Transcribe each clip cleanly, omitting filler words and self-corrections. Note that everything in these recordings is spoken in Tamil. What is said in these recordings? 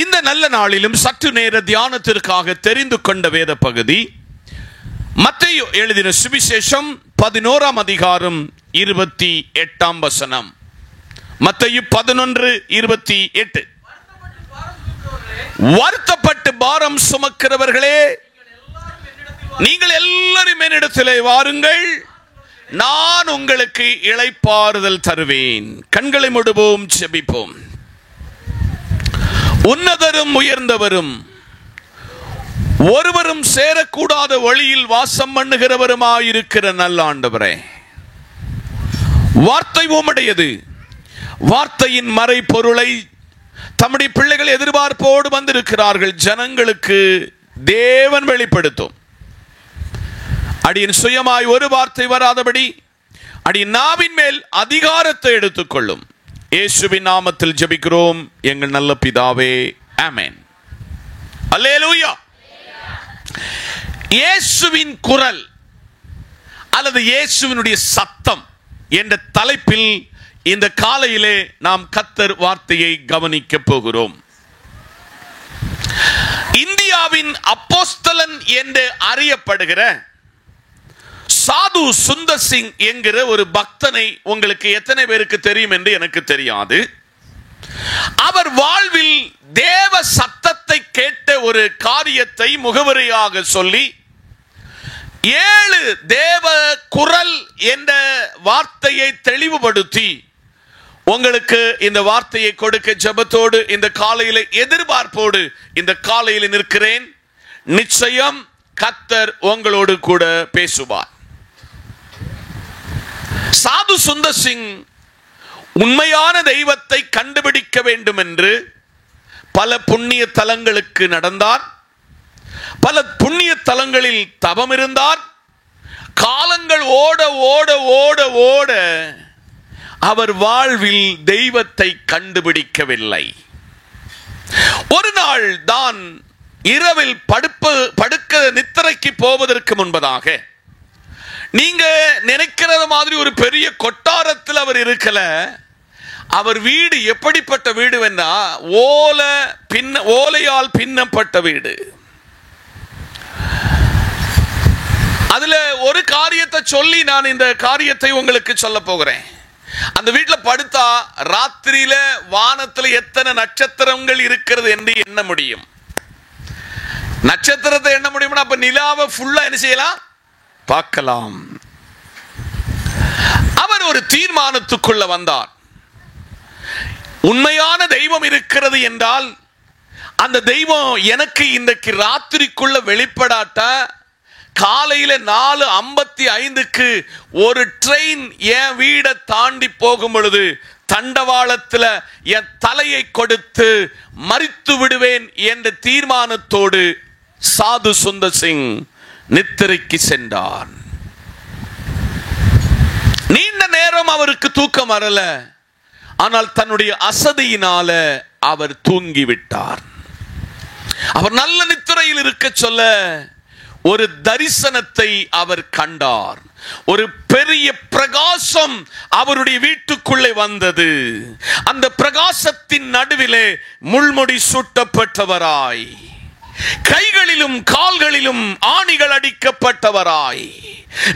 இந்த நல்ல நாளிலும் சற்று நேர தியானத்திற்காக தெரிந்து கொண்ட வேத பகுதி மத்தேயு எழுதின சுவிசேஷம் 11ஆம் அதிகாரம் 28ஆம் வசனம். மத்தேயு 11:28. வருத்தப்பட்டு பாரம் சுமக்கிறவர்களே, நீங்கள் எல்லாரும் என்னிடத்திலே வாருங்கள், நான் உங்களுக்கு இளைப்பாறுதல் தருவேன். கண்களை மூடுவோம், ஜெபிப்போம். உன்னதரும் உயர்ந்தவரும் ஒருவரும் சேரக்கூடாத வழியில் வாசம் பண்ணுகிறவருமாயிருக்கிற நல்ல ஆண்டவரே, வார்த்தை உம்முடையது. வார்த்தையின் மறை பொருளை தம்முடைய பிள்ளைகள் எதிர்பார்ப்போடு வந்திருக்கிறார்கள். ஜனங்களுக்கு தேவன் வெளிப்படுத்தும். அடியின் சுயமாய் ஒரு வார்த்தை வராதபடி அடியின் நாவின் மேல் அதிகாரத்தை எடுத்துக்கொள்ளும். இயேசுவின் நாமத்தில் ஜெபிக்கிறோம் எங்கள் நல்ல பிதாவே, ஆமென். அல்லேலூயா. இயேசுவின் குரல் அல்லது இயேசுவினுடைய சத்தம் என்ற தலைப்பில் இந்த காலையிலே நாம் கர்த்தர் வார்த்தையை கவனிக்க போகிறோம். இந்தியாவின் அப்போஸ்தலன் என்று அறியப்படுகிற சாது சுந்தர் சிங் என்கிற ஒரு பக்தனை உங்களுக்கு எத்தனை பேருக்கு தெரியும் என்று எனக்கு தெரியாது. அவர் வாழ்வில் தேவ சத்தத்தை கேட்ட ஒரு காரியத்தை முகவரியாக சொல்லி 7 தேவ குரல் என்ற வார்த்தையை தெளிவுபடுத்தி உங்களுக்கு இந்த வார்த்தையை கொடுக்க ஜெபத்தோடு இந்த காலையில எதிர்பார்ப்போடு இந்த காலையில் நிற்கிறேன். நிச்சயம் கர்த்தர் உங்களோடு கூட பேசுவார். சாது சுந்தர் சிங் உண்மையான தெய்வத்தை கண்டுபிடிக்க வேண்டும் என்று பல புண்ணிய தலங்களுக்கு நடந்தார். பல புண்ணிய தலங்களில் தவம் இருந்தார். காலங்கள் ஓட ஓட ஓட ஓட அவர் வாழ்வில் தெய்வத்தை கண்டுபிடிக்கவில்லை. ஒரு நாள் தான் இரவில் படுக்க நித்திரைக்கு போவதற்கு முன்பதாக, நீங்க நினைக்கிறது மாதிரி ஒரு பெரிய கொட்டாரத்தில் அவர் இருக்கல. அவர் வீடு எப்படிப்பட்ட வீடு வேண்டா, ஓலையால் பின்னப்பட்ட வீடு. அதுல ஒரு காரியத்தை சொல்லி நான் இந்த காரியத்தை உங்களுக்கு சொல்ல போகிறேன். அந்த வீட்டில் படுத்தா ராத்திரியில வானத்தில் எத்தனை நட்சத்திரங்கள் இருக்கிறது என்று எண்ண முடியும். நட்சத்திரத்தை எண்ண முடியும்னா அப்ப நிலாவை ஃபுல்லா என்ன செய்யலாம், பார்க்கலாம். அவர் ஒரு தீர்மானத்துக்குள்ள வந்தார். உண்மையான தெய்வம் இருக்கிறது என்றால் அந்த தெய்வம் எனக்கு இன்றைக்கு ராத்திரிக்குள்ள வெளிப்படாட்டா காலையில 4:55 ஒரு ட்ரெயின் என் வீடை தாண்டி போகும் பொழுது தண்டவாளத்தில் என் தலையை கொடுத்து மரித்து விடுவேன் என்ற தீர்மானத்தோடு சாது சுந்தர் சிங் நித்திரைக்கு சென்றார். நீண்ட நேரம் அவருக்கு தூக்கம் வரல. ஆனால் தன்னுடைய அசதியினால அவர் தூங்கிவிட்டார். அவர் நல்ல நித்திரையில் இருக்க சொல்ல ஒரு தரிசனத்தை அவர் கண்டார். ஒரு பெரிய பிரகாசம் அவருடைய வீட்டுக்குள்ளே வந்தது. அந்த பிரகாசத்தின் நடுவிலே முள்முடி சூட்டப்பட்டவராய், கைகளிலும் கால்களிலும் ஆணிகள் அடிக்கப்பட்டவராய்,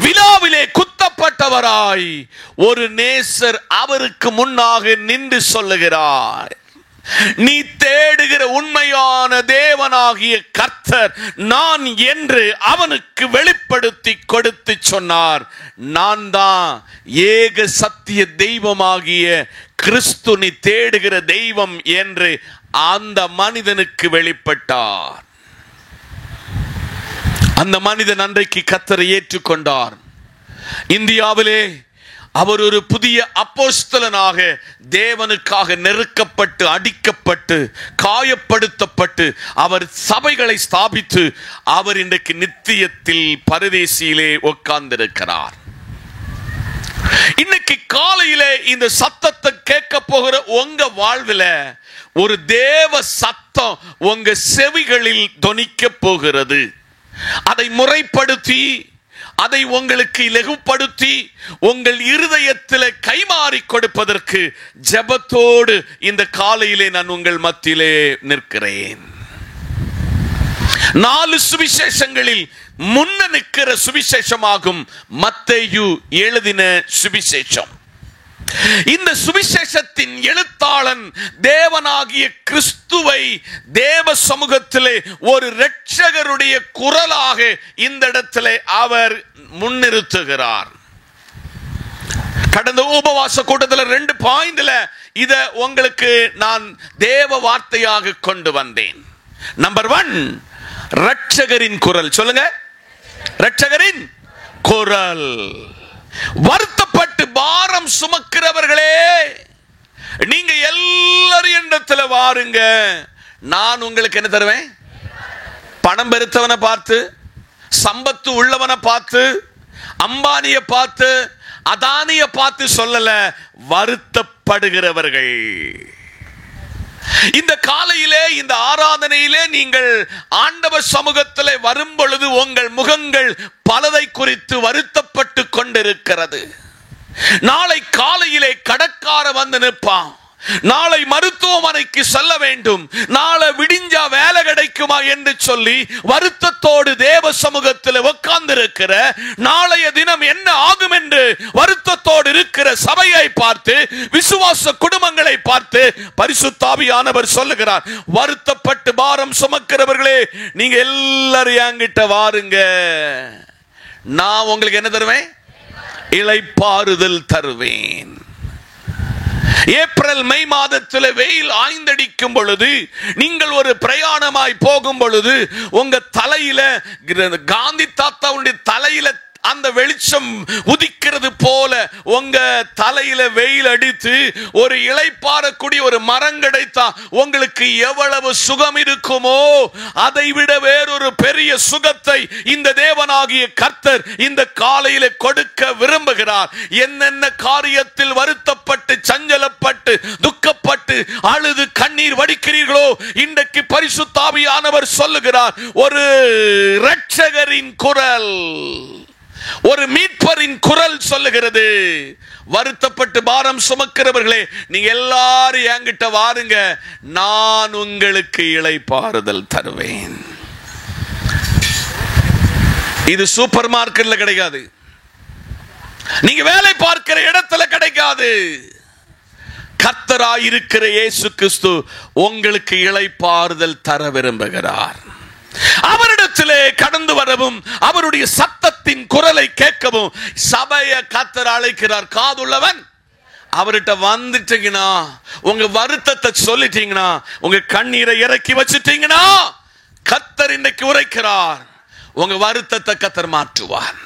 விலாவிலே குத்தப்பட்டவராய் ஒரு நேசர் அவருக்கு முன்னாக நின்று சொல்லுகிறார், நீ தேடுகிற உண்மையான தேவனாகிய கர்த்தர் நான் என்று அவனுக்கு வெளிப்படுத்தி கொடுத்து சொன்னார். நான் தான் ஏக சத்திய தெய்வமாகிய கிறிஸ்து, நீ தேடுகிற தெய்வம் என்று அந்த மனிதனுக்கு வெளிப்பட்டார். அந்த மனிதன் அன்றைக்கு கர்த்தரை ஏற்றுக்கொண்டார். இந்தியாவிலே அவர் ஒரு புதிய அப்போஸ்தலனாக தேவனுக்காக நெருக்கப்பட்டு, அடிக்கப்பட்டு, காயப்படுத்தப்பட்டு அவர் சபைகளை ஸ்தாபித்து அவர் இன்றைக்கு நித்தியத்தில் பரதேசியிலே உட்கார்ந்திருக்கிறார். இன்னைக்கு காலையிலே இந்த சத்தத்தை கேட்க போகிற உங்க வாழ்வில் ஒரு தேவ சத்தம் உங்க செவிகளில் தொனிக்க போகிறது. அதை முறைப்படுத்தி அதை உங்களுக்கு இலகுப்படுத்தி உங்கள் இருதயத்தில் கைமாறி கொடுப்பதற்கு ஜெபத்தோடு இந்த காலையிலே நான் உங்கள் மத்தியிலே நிற்கிறேன். 4 சுவிசேஷங்களில் முன்ன நிற்கிற சுவிசேஷமாகும் மத்தேயு எழுதின சுவிசேஷம். இந்த சுவிசேஷத்தின் எழுத்தாளன் தேவனாகிய கிறிஸ்துவை தேவ சமூகத்திலே ஒரு இரட்சகருடைய குரலாக இந்த இடத்திலே அவர் முன்னிறுத்துகிறார். கடந்த உபவாச கூட்டத்தில் 2 பாயிண்ட்ல இத உங்களுக்கு நான் தேவ வார்த்தையாக கொண்டு வந்தேன். நம்பர் 1, இரட்சகரின் குரல். சொல்லுங்க, இரட்சகரின் குரல். வருத்தப்பட்டு பாரம் சுமக்கிறவர்களே, நீங்க எல்லாரும் இடத்துல வாருங்க, நான் உங்களுக்கு என்ன தருவேன்? பணம் பெருத்தவனை பார்த்து, சம்பத்து உள்ளவனை பார்த்து, அம்பானிய பார்த்து, அதானிய பார்த்து சொல்லல, வருத்தப்படுகிறவர்கள். இந்த காலையிலே, இந்த ஆராதனையிலே நீங்கள் ஆண்டவர் சமூகத்திலே வரும் பொழுது உங்கள் முகங்கள் பலதை குறித்து வருத்தப்பட்டு கொண்டிருக்கிறது. நாளை காலையிலே கடற்கார வந்து நிற்பான், நாளை மருத்துவமனைக்கு செல்ல வேண்டும், நாளை விடிஞ்சா வேலை கிடைக்குமா என்று சொல்லி வருத்தத்தோடு தேவ சமூகத்தில் உட்கார்ந்திருக்கிற, நாளைய தினம் என்ன ஆகும் என்று வருத்தத்தோடு இருக்கிற சபையை பார்த்து, விசுவாச குடும்பங்களை பார்த்து பரிசுத்த ஆவியானவர் சொல்லுகிறார், வருத்தப்பட்டு பாரம் சுமக்கிறவர்களே, நீங்க எல்லாரும் என்கிட்ட வாருங்க, நான் உங்களுக்கு என்ன தருவேன்? இளைப்பாறுதல் தருவேன். ஏப்ரல் மே மாதத்தில் வெயில் ஆய்ந்தடிக்கும் பொழுது, நீங்கள் ஒரு பிரயாணமாய் போகும் பொழுது, உங்க தலையில காந்தி தாத்தாவுடைய தலையில அந்த வெளிச்சம் உதிக்கிறது போல உங்க தலையில வெயில் அடித்து ஒரு இளைப்பாறக்கூடிய ஒரு மரம் கிடைத்தா உங்களுக்கு எவ்வளவு சுகம் இருக்குமோ, அதை விட வேறொரு பெரிய சுகத்தை இந்த தேவனாகிய கர்த்தர் இந்த காலையில கொடுக்க விரும்புகிறார். என்னென்ன காரியத்தில் வருத்தப்பட்டு, சஞ்சலப்பட்டு, துக்கப்பட்டு, அழுது கண்ணீர் வடிக்கிறீர்களோ, இன்றைக்கு பரிசுத்த ஆவியானவர் சொல்லுகிறார், ஒரு இரட்சகரின் குரல், ஒரு மீட்பரின் குரல் சொல்லுகிறது, வருத்தப்பட்டு பாரம் சுமக்கிறவர்களே, நீங்க எல்லாரும் என்கிட்ட வாருங்க, நான் உங்களுக்கு இளைப்பாறுதல் தருவேன். இது சூப்பர் மார்க்கெட்ல கிடைக்காது, நீங்க வேலை பார்க்கிற இடத்துல கிடைக்காது. கர்த்தராயிருக்கிற இயேசு கிறிஸ்து உங்களுக்கு இளைப்பாறுதல் தர விரும்புகிறார். அவரிடத்திலே கடந்து வரவும், அவருடைய சத்தத்தின் குரலை கேட்கவும் சபையை கர்த்தர் அழைக்கிறார். காதுள்ளவன் அவர்கிட்ட வந்துட்டீங்கன்னா, உங்க வருத்தத்தை சொல்லிட்டீங்கன்னா, உங்க கண்ணீரை இறக்கி வச்சுட்டீங்கன்னா, கர்த்தர் இன்னைக்கு உரைக்கிறார், உங்க வருத்தத்தை கர்த்தர் மாற்றுவார்.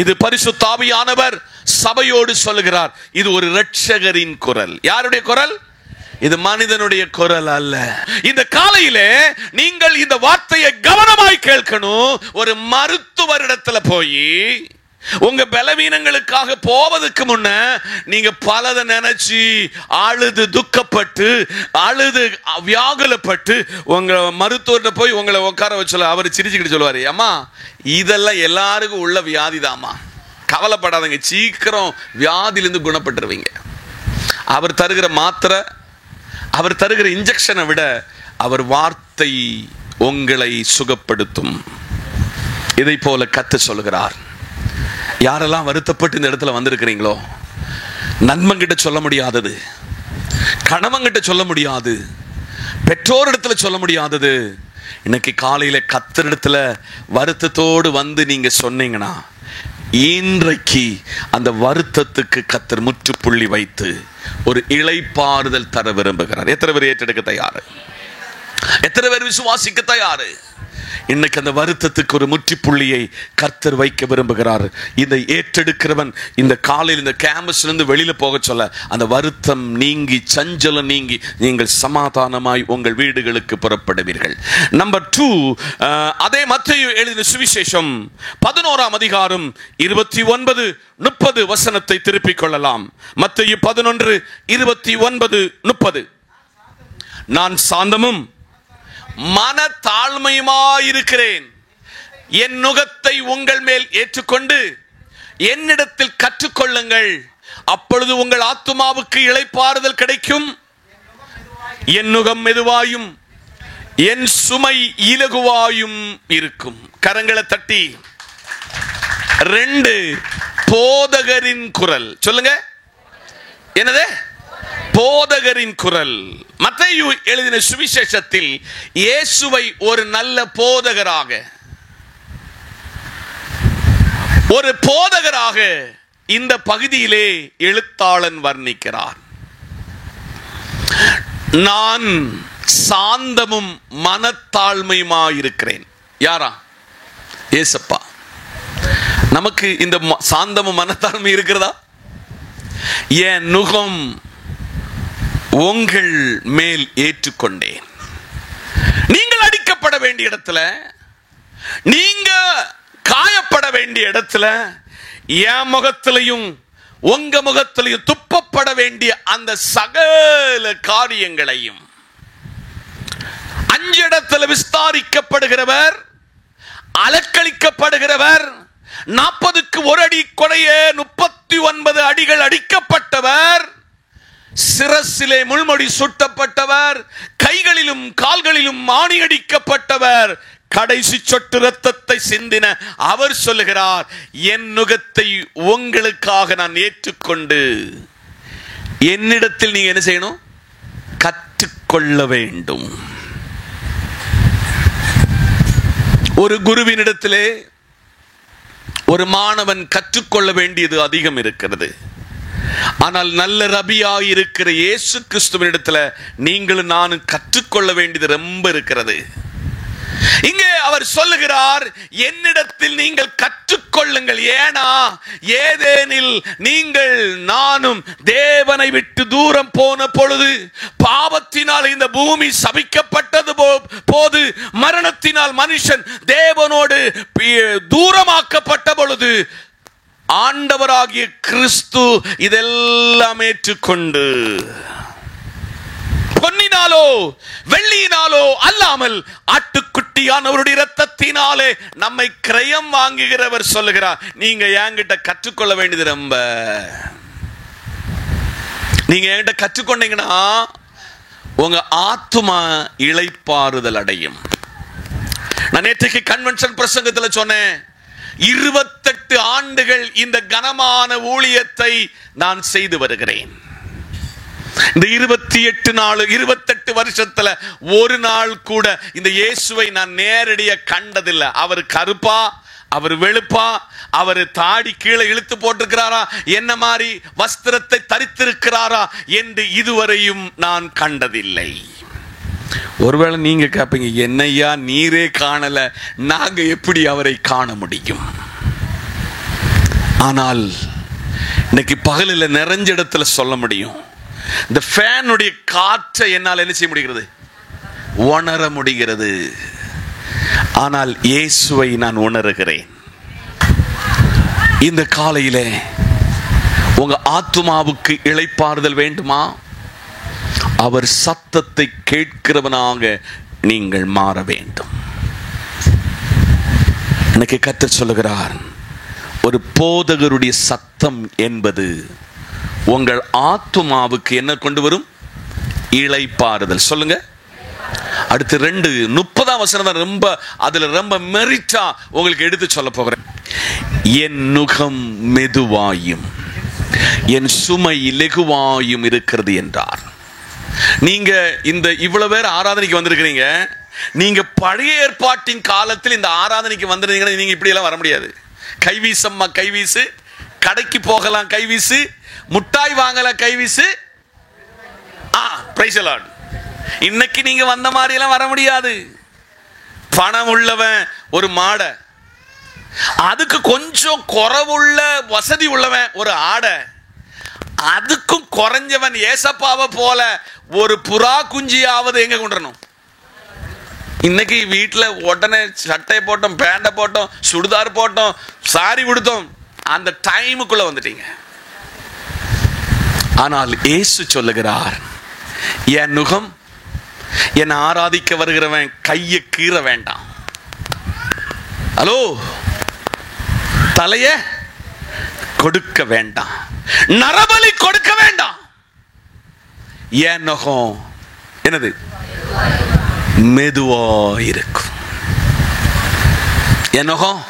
இது பரிசுத்த ஆவியானவர் சபையோடு சொல்லுகிறார். இது ஒரு இரட்சகரின் குரல். யாருடைய குரல்? இது மனிதனுடைய குரல் அல்ல. இந்த காலையிலே நீங்கள் இந்த வார்த்தையை கவனமாய் கேட்கணும். ஒரு மருத்துவரிடத்துல போய் உங்க பலவீனங்களுக்காக போவதற்கு முன்ன நீங்க பலதை நினைச்சு அழுது துக்கப்பட்டு அழுது வியாகுலப்பட்டு உங்க மருத்துவர்கிட்ட போய் உங்களை உட்கார வச்சல அவர் சிரிச்சுக்கிட்டு சொல்லுவாரு, அம்மா இதெல்லாம் எல்லாருக்கும் உள்ள வியாதிதாம்மா, கவலைப்படாதீங்க, சீக்கிரம் வியாதியிலிருந்து குணப்பட்டுருவீங்க. அவர் தருகிற மாத்திரை, அவர் தருகிற இன்ஜெக்ஷனை விட அவர் வார்த்தை உங்களை சுகப்படுத்தும். இதை போல கர்த்தர் சொல்லுகிறார். யாரெல்லாம் வருத்தப்பட்டு இந்த இடத்துல வந்திருக்கிறீங்களோ, நண்பன்கிட்ட சொல்ல முடியாதது, கணவன்கிட்ட சொல்ல முடியாது, பெற்றோரிடத்துல சொல்ல முடியாதது, இன்னைக்கு காலையில கர்த்தரிடத்துல வருத்தத்தோடு வந்து நீங்க சொன்னீங்கன்னா, இன்றைக்கு அந்த வருத்தத்துக்கு கர்த்தர் முற்றுப்புள்ளி வைத்து ஒரு இளைப்பாறுதல் தர விரும்புகிறார். எத்தனை பேர் ஏற்றெடுக்க தயாரு? எத்தனை பேர் விசுவாசிக்க தயாரு? இன்னைக்கு அந்த வருத்தத்துக்கு ஒரு முற்றுப்புள்ளியை கர்த்தர் வைக்க விரும்புகிறார். இதை ஏற்றெடுக்கிறவன் இந்த காலையில் இந்த கேம்பஸ்ல இருந்து வெளியில போக சொல்ல, அந்த வருத்தம் நீங்கி, சஞ்சலம் நீங்கி, நீங்கள் சமாதானமாய் உங்கள் வீடுகளுக்கு புறப்படுவீர்கள். நம்பர் 2, அதே மத்தேயு எழுதின சுவிசேஷம் 11ஆம் அதிகாரம் 29-30 வசனத்தை திருப்பிக் கொள்ளலாம். மத்தேயு 11:29-30. நான் சாந்தமும் மன தாழ்மையுமாயிருக்கிறேன். என் நுகத்தை உங்கள் மேல் ஏற்றுக்கொண்டு என்னிடத்தில் கற்றுக்கொள்ளுங்கள், அப்பொழுது உங்கள் ஆத்துமாவுக்கு இளைப்பாறுதல் கிடைக்கும். என் நுகம் மெதுவாயும் என் சுமை இலகுவாயும் இருக்கும். கரங்களை தட்டி 2 போதகரின் குரல் சொல்லுங்க. என்னது? போதகரின் குரல். மத்தேயு எழுதின சுவிசேஷத்தில் இயேசுவை ஒரு நல்ல போதகராக, ஒரு போதகராக இந்த பகுதியிலே எழுத்தாளன் வர்ணிக்கிறார். நான் சாந்தமும் மனத்தாழ்மையுமாயிருக்கிறேன். யாரா? ஏசப்பா. நமக்கு இந்த சாந்தமும் மனத்தாழ்மை இருக்கிறதா? என் நுகம் உங்கள் மேல் ஏற்றுக்கொண்டேன். நீங்கள் அடிக்கப்பட வேண்டிய இடத்துல, நீங்க காயப்பட வேண்டிய இடத்துல, என் முகத்திலையும் உங்க முகத்திலையும் துப்பப்பட வேண்டிய அந்த சகல காரியங்களையும் 5 இடத்துல விஸ்தாரிக்கப்படுகிறவர், அலக்களிக்கப்படுகிறவர், 40க்கு 1 அடி கொடைய 39 அடிகள் அடிக்கப்பட்டவர், சிரசிலே முள்முடி சுட்டப்பட்டவர், கைகளிலும் கால்களிலும் ஆணி அடிக்கப்பட்டவர், கடைசி சொட்டு ரத்தத்தை சிந்தின அவர் சொல்லுகிறார், என் நுகத்தை உங்களுக்காக நான் ஏற்றுக்கொண்டு என்னிடத்தில் நீங்க என்ன செய்யணும்? கற்றுக்கொள்ள வேண்டும். ஒரு குருவினிடத்திலே ஒரு மாணவன் கற்றுக்கொள்ள வேண்டியது அதிகம் இருக்கிறது. ஆனால் நல்ல ரபியாய் இருக்கிற இயேசு கிறிஸ்துவினிடத்துல நீங்களும் நானும் கற்றுக்கொள்ள வேண்டியது ரொம்ப இருக்கிறது. இங்கே அவர் சொல்லுகிறார், என்னிடத்தில் நீங்கள் கற்றுக்கொள்ளுங்கள். ஏனா ஏதேனில் நீங்கள் நானும் தேவனை விட்டு தூரம் போன பொழுது, பாவத்தினால் இந்த பூமி சபிக்கப்பட்டது போது, மரணத்தினால் மனுஷன் தேவனோடு தூரமாக்கப்பட்ட பொழுது, ஆண்டவராகிய கிறிஸ்து இதெல்லாம் ஏற்றுக்கொண்டு பொன்னினாலோ வெள்ளியினாலோ அல்லாமல் ஆட்டுக்குட்டியானவருடைய இரத்தத்தினாலே நம்மை கிரயம் வாங்குகிறவர் சொல்லுகிறார், நீங்க என்கிட்ட கற்றுக்கொள்ள வேண்டியது ரொம்ப. நீங்க என்கிட்ட கற்றுக்கொண்டீங்கன்னா உங்க ஆத்துமா இளைப்பாறுதல் அடையும். நான் நேற்றைக்கு கன்வென்ஷன் பிரசங்கத்தில் சொன்னேன், 28 ஆண்டுகள் இந்த கனமான ஊழியத்தை நான் செய்து வருகிறேன். இந்த 28 வருஷத்துல ஒரு நாள் கூட இந்த இயேசுவை நான் நேரடியா கண்டதில்லை. அவர் கருப்பா, அவர் வெளுப்பா, அவர் தாடி கீழே இழுத்து போட்டிருக்கிறாரா, என்ன மாதிரி வஸ்திரத்தை தரித்திருக்கிறாரா என்று இதுவரையும் நான் கண்டதில்லை. ஒருவேளை நீங்க கேட்பீங்க, என்னையா நீரே காணல, நாங்க எப்படி அவரை காண முடியும்? ஆனால் இன்னைக்கு பகலில் நிறைஞ்ச இடத்துல சொல்ல முடியும், இந்த ஃபேனுடைய காற்றை என்னால் என்ன செய்ய முடிகிறது? உணர முடிகிறது. ஆனால் இயேசுவை நான் உணர்கிறேன். இந்த காலையிலே உங்க ஆத்துமாவுக்கு இளைப்பாறுதல் வேண்டுமா? அவர் சத்தத்தை கேட்கிறவனாக நீங்கள் மாற வேண்டும். எனக்கு கர்த்தர் சொல்லுகிறார், ஒரு போதகருடைய சத்தம் என்பது உங்கள் ஆத்துமாவுக்கு என்ன கொண்டு வரும்? இளைப்பாறுதல். சொல்லுங்க. அடுத்து 30ஆம் வசனம் ரொம்ப, அதுல ரொம்ப மெரிட்டா உங்களுக்கு எடுத்து சொல்ல போகிறேன். என் நுகம் மெதுவாயும் என் சுமை இலகுவாயும் இருக்கிறது என்றார். நீங்க இந்த இவ்வளவு பேர் ஆராதனைக்கு வந்திருக்கிறீங்க. நீங்க பழைய ஏற்பாட்டின் காலத்தில் இந்த ஆராதனைக்கு வந்திருந்தீங்கன்னா நீங்க இப்படி எல்லாம் வர முடியாது. கைவீசம்மா கைவீசு, கடைக்கு போகலாம் கைவீசு, முட்டாய் வாங்கலாம் கைவீசு. Praise the Lord. இன்னைக்கு நீங்க வந்த மாதிரி எல்லாம் வர முடியாது. பணம் உள்ளவன் ஒரு மாடை, அதுக்கு கொஞ்சம் குறைவுள்ள வசதி உள்ளவன் ஒரு ஆடை, அதுக்கும் குறைஞ்சவன் ஏசப்பாவை போல ஒரு புறா குஞ்சியாவது எங்க கொண்டுறணும்? இன்னைக்கு வீட்டில் உடனே சட்டை போட்டோம், பேண்டை போட்டோம், சுடிதார் போட்டோம், சாரி கொடுத்தோம், அந்த டைமுக்குள்ள வந்துட்டீங்க. ஆனால் இயேசு சொல்லுகிறார், என் நுகம், என்னை ஆராதிக்க வருகிறவன் கையை கீற வேண்டாம். ஹலோ, தலைய கொடுக்க வேண்டாம், நரபலி கொடுக்க வேண்டாம். என் நகம் என்னது? மெதுவா இருக்கும். என் நகம்.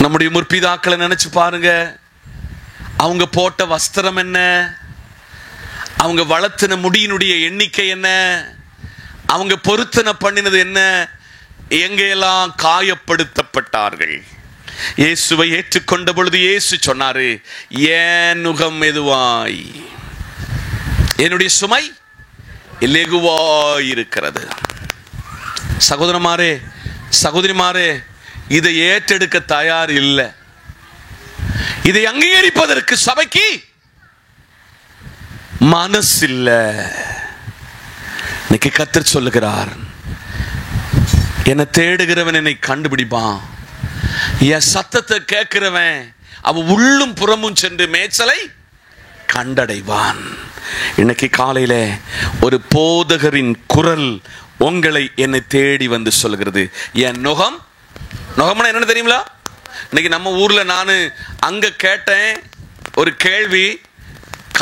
நம்முடைய முற்பிதாக்களை நினைச்சு பாருங்க. அவங்க போட்ட வஸ்திரம் என்ன, அவங்க வளர்த்தின முடியினுடைய எண்ணிக்கை என்ன, அவங்க பொருத்தனை பண்ணினது என்ன, எங்கெல்லாம் காயப்படுத்தப்பட்டார்கள். இயேசுவை ஏற்றுக்கொண்ட பொழுது இயேசு சொன்னாரு, என் நுகம் மெதுவாய், என்னுடைய சுமை இலகுவாய் இருக்கிறது. சகோதரமாரே, சகோதரிமாரே, இதை ஏற்றெடுக்க தயார் இல்லை. இதை அங்கீகரிப்பதற்கு சபைக்கு மனசில்ல. இன்னைக்கு கர்த்தர் சொல்லுகிறார், என்னை தேடுகிறவன் என்னை கண்டுபிடிப்பான், என் சத்தத்தை கேட்கிறவன் அவன் உள்ளும் புறமும் சென்று மேய்ச்சலை கண்டடைவான். இன்னைக்கு காலையில ஒரு போதகரின் குரல் உங்களை என்னை தேடி வந்து சொல்கிறது, என் நுகம். நுகம்னா என்னன்னு தெரியுங்களா? இன்னைக்கு நம்ம ஊர்ல நான் அங்க கேட்டேன் ஒரு கேள்வி,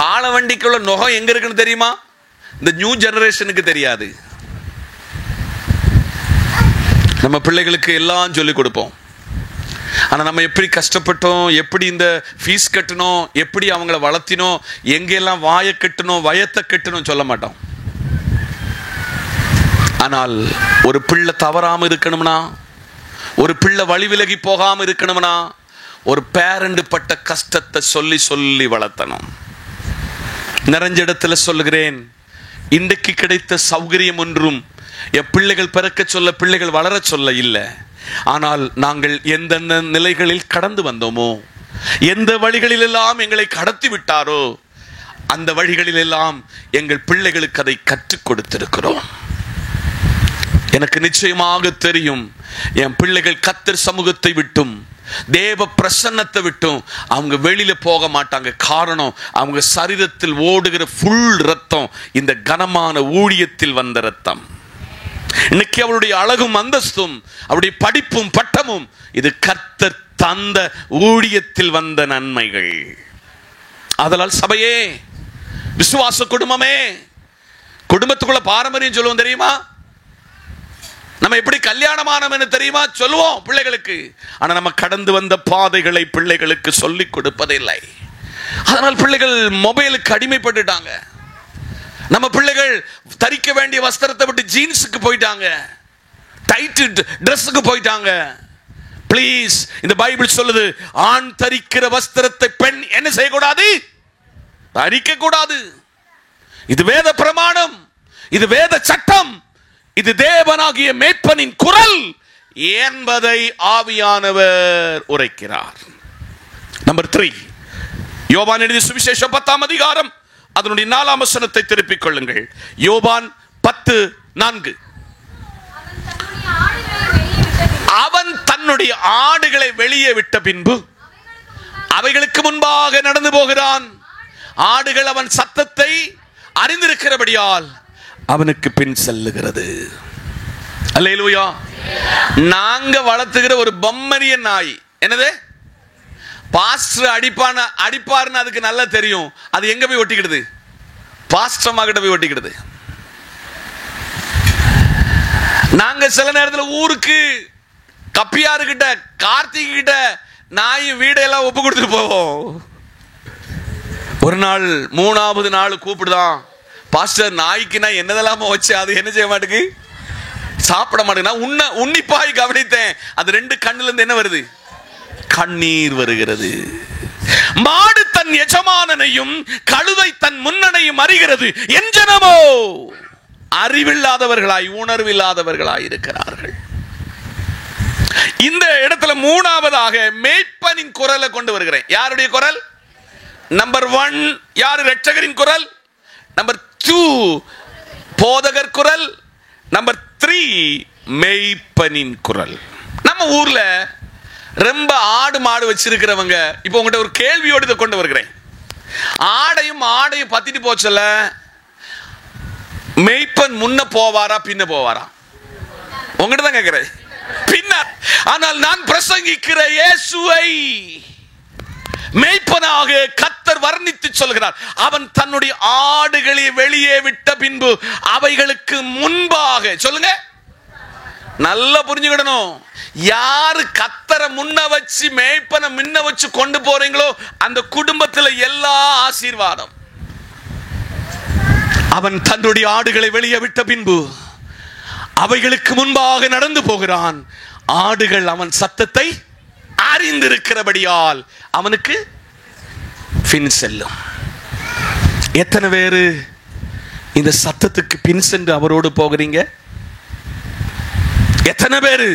கால வண்டிக்குள்ள நுகம் எங்க இருக்குன்னு தெரியுமா? இந்த நியூ ஜெனரேஷனுக்கு தெரியாது. நம்ம பிள்ளைகளுக்கு எல்லாம் சொல்லிக் கொடுப்போம். ஆனா நம்ம எப்படி கஷ்டப்பட்டோம், எப்படி இந்த ஃபீஸ் கட்டணும், எப்படி அவங்கள வளர்த்தினோம், எங்கெல்லாம் வாயை கட்டணும், வயத்தை கட்டணும் சொல்ல மாட்டோம். ஆனால் ஒரு பிள்ளை தவறாம இருக்கணும்னா, ஒரு பிள்ளை வழி விலகி போகாம இருக்கணும்னா, ஒரு பேரண்ட் பட்ட கஷ்டத்தை சொல்லி சொல்லி வளர்த்தணும். நிறைஞ்ச இடத்துல சொல்லுகிறேன், இன்றைக்கு கிடைத்த சௌகரியம் ஒன்றும் என் பிள்ளைகள் பிறக்க சொல்ல, பிள்ளைகள் வளர சொல்ல இல்லை. ஆனால் நாங்கள் எந்தெந்த நிலைகளில் கடந்து வந்தோமோ, எந்த வழிகளில் எல்லாம் எங்களை கடத்தி விட்டாரோ, அந்த வழிகளில் எல்லாம் எங்கள் பிள்ளைகளுக்கு அதை கற்றுக் கொடுத்திருக்கிறோம். எனக்கு நிச்சயமாக தெரியும், என் பிள்ளைகள் கர்த்தர் சமூகத்தை விட்டும் தேவ பிரசன்னத்தை விட்டும் அவங்க வெளியில போக மாட்டாங்க. காரணம், அவங்க சரீரத்தில் ஓடுகிற ஃபுல் ரத்தம் இந்த கனமான ஊழியத்தில் வந்த ரத்தம். இன்னைக்கு அவளுடைய அழகும் அந்தஸ்தும் அவருடைய படிப்பும் பட்டமும் இது கர்த்தர் தந்த ஊழியத்தில் வந்த நன்மைகள். அதனால் சபையே, விசுவாச குடும்பமே, குடும்பத்துக்குள்ள பாரம்பரியம் சொல்லுவோம் தெரியுமா? நம்ம எப்படி கல்யாணமானவன்னு தெரியுமா சொல்லுவோம் பிள்ளைகளுக்கு. ஆனா நம்ம கடந்து வந்த பாதைகளை பிள்ளைகளுக்கு சொல்லிக் கொடுப்பதில்லை. அதனால் பிள்ளைகள் மொபைலுக்கு அடிமைப்பட்டுட்டாங்க. நம்ம பிள்ளைகள் தரிக்க வேண்டிய வஸ்திரத்தை விட்டு ஜீன்ஸுக்கு போயிட்டாங்க, டைட் ட்ரெஸ்ஸுக்கு போயிட்டாங்க. ப்ளீஸ், இந்த பைபிள் சொல்லுது, ஆண் தரிக்கிற வஸ்திரத்தை பெண் என்ன செய்யக்கூடாது? தரிக்க கூடாது. இது வேத பிரமாணம், இது வேத சட்டம், இது தேவனாகிய மேய்ப்பனின் குரல் என்பதை ஆவியானவர் உரைக்கிறார். நம்பர் 3, யோவான் எழுதிய சுவிசேஷம் 10ஆம் அதிகாரம் அதனுடைய 4ஆம் வசனத்தை திருப்பிக் கொள்ளுங்கள். யோவான் 10:4. அவன் தன்னுடைய ஆடுகளை வெளியே விட்ட பின்பு அவைகளுக்கு முன்பாக நடந்து போகிறான். ஆடுகள் அவன் சத்தத்தை அறிந்திருக்கிறபடியால் அவனுக்கு பின் செல்லுகிறது. அல்லேலூயா. நாங்க வளர்த்துகிற ஒரு பொம்மரிய நாய் என்னது? பாஸ்டர் அடிப்பாருன்னு அதுக்கு நல்லா தெரியும். அது எங்க போய் ஒட்டிக்கிடுது? பாஸ்டர் அம்மா கிட்ட போய் ஒட்டிக்கிடுது. நாங்க சில நேரத்தில் ஊருக்கு கப்பியாரு கிட்ட, கார்த்திக் கிட்ட நாய் வீடையெல்லாம் ஒப்பு கொடுத்துட்டு போவோம். ஒரு நாள் 3ஆவது நாள் கூப்பிடுதான், பாஸ்டர் நாய்க்கு நான் என்னதெல்லாமோ வச்சு அது என்ன செய்ய மாட்டேங்குது, சாப்பிட மாட்டேங்குது. உன்னிப்பாய் கவனித்தேன், அது 2 கண்ணுல இருந்து என்ன வருது? கண்ணீர் வருகிறது. மாடு தன் எஜமானனையும் கழுதை தன் முன்னனையும் அறிகிறது. என் ஜனமோ அறிவில்லாதவர்களாய் உணர்வில்லாதவர்களாய் இருக்கிறார்கள். இந்த இடத்துல 3ஆவதாக மேய்ப்பனின் குரலை கொண்டு வருகிறேன். யாருடைய குரல்? நம்பர் 1 யாரு? இரட்சகரின் குரல். நம்பர் 2 போதகர் குரல். நம்பர் 3 மேய்ப்பனின் குரல். நம்ம ஊர்ல ரொம்ப ஆடு மாடு வச்சிருக்கிறவங்க, இப்போ உங்கள்கிட்ட ஒரு கேள்வியோடு இதை கொண்டு வருகிறேன். ஆடையும் பத்திட்டு போச்சல, மேய்ப்பன் முன்ன போவாரா பின்ன போவாரா? உங்ககிட்ட தான் கேட்கிறேன். பின்னர். ஆனால் நான் பிரசங்கிக்கிற இயேசுவை மேய்ப்பனாக கர்த்தர் வர்ணித்து சொல்கிறார். அவன் தன்னுடைய ஆடுகளை வெளியே விட்ட பின்பு அவைகளுக்கு முன்பாக, சொல்லுங்க, நல்லா புரிஞ்சுக்கிடணும். யாரு கர்த்தரை முன்ன வச்சு மேய்ப்பனை முன்ன வச்சு கொண்டு போறீங்களோ அந்த குடும்பத்தில் எல்லா ஆசீர்வாதம். அவன் தன்னுடைய ஆடுகளை வெளியே விட்ட பின்பு அவைகளுக்கு முன்பாக நடந்து போகிறான். ஆடுகள் அவன் சத்தத்தை அறிந்திருக்கிறபடியால் அவனுக்கு பின் செல்லும். எத்தனை பேரு இந்த சத்தத்துக்கு பின் சென்று அவரோடு போகிறீங்க? எத்தனை பேரு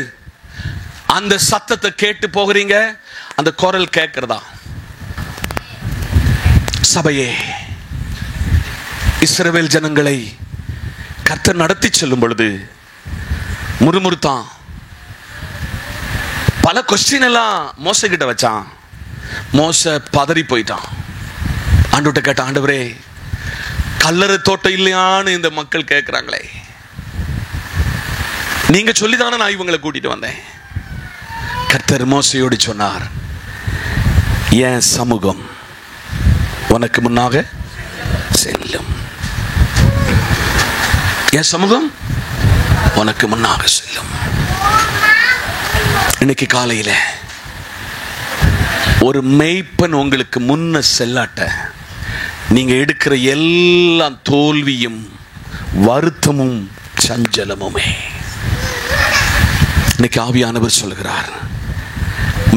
அந்த சத்தத்தை கேட்டு போகிறீங்க? அந்த குரல் கேட்கிறதா? சபையே, இஸ்ரவேல் ஜனங்களை கர்த்தர் நடத்தி செல்லும் பொழுது முறுமுறுத்தான். பல கொஸ்டின் எல்லாம் மோச கிட்ட வச்சான். மோச பதறி போயிட்டான். ஆண்டவர்ட்ட கேட்டான், ஆண்டவரே, கல்லறை தோட்டம் இல்லையான்னு இந்த மக்கள் கேட்கிறாங்களே, நீங்க சொல்லிதானே நான் இவங்களை கூட்டிட்டு வந்தேன். கர்த்தர் மோசையோடு சொன்னார், என் சமூகம் உனக்கு முன்னாக செல்லும். என் சமூகம் உனக்கு முன்னாக செல்லும். இன்னைக்கு காலையில ஒரு மேய்ப்பன் உங்களுக்கு முன்ன செல்லாட்ட நீங்க எடுக்கிற எல்லா தோல்வியும் வருத்தமும் சஞ்சலமுமே. இன்னைக்கு ஆவியானவர் சொல்கிறார்,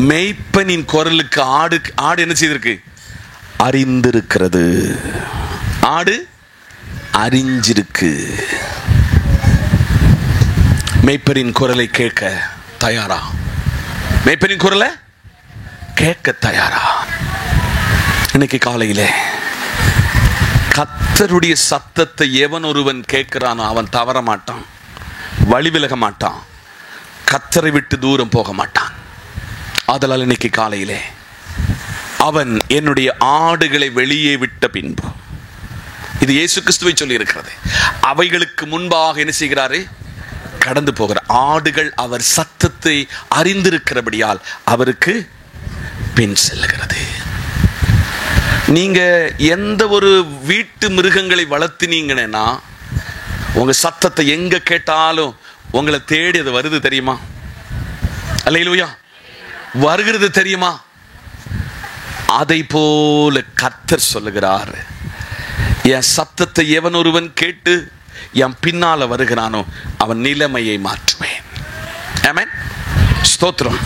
மேய்ப்பனின் குரலுக்கு ஆடு என்ன செய்திருக்கு? அறிந்திருக்கிறது. ஆடு அறிஞ்சிருக்கு. மேய்ப்பரின் குரலை கேட்க தயாரா? மேய்ப்பரின் குரலை கேட்க தயாரா? இன்னைக்கு காலையில கர்த்தருடைய சத்தத்தை எவன் ஒருவன் கேட்கிறானோ அவன் தவற மாட்டான், வழி விலக மாட்டான், கர்த்தரை விட்டு தூரம் போக மாட்டான். ஆதலால் இன்னைக்கு காலையிலே அவன் என்னுடைய ஆடுகளை வெளியே விட்ட பின்பு, இது இயேசு கிறிஸ்துவை சொல்லி இருக்கிறது, அவைகளுக்கு முன்பாக என்ன செய்கிறாரு? கடந்து போகிற ஆடுகள் அவர் சத்தத்தை அறிந்திருக்கிறபடியால் அவருக்கு பின் செல்லுகிறது. நீங்க எந்த ஒரு வீட்டு மிருகங்களை வளர்த்தினீங்கன்னா உங்க சத்தத்தை எங்க கேட்டாலும் உங்களை தேடி அது வருது தெரியுமா? அல்லேலூயா, வருகிறது தெரியுமா? அதை போல கர்த்தர் சொல்லுகிறார், என் சத்தத்தை எவன் ஒருவன் கேட்டு என் பின்னால வருகிறானோ அவன் நிலைமையை மாற்றுவேன். ஆமென், ஸ்தோத்திரம்.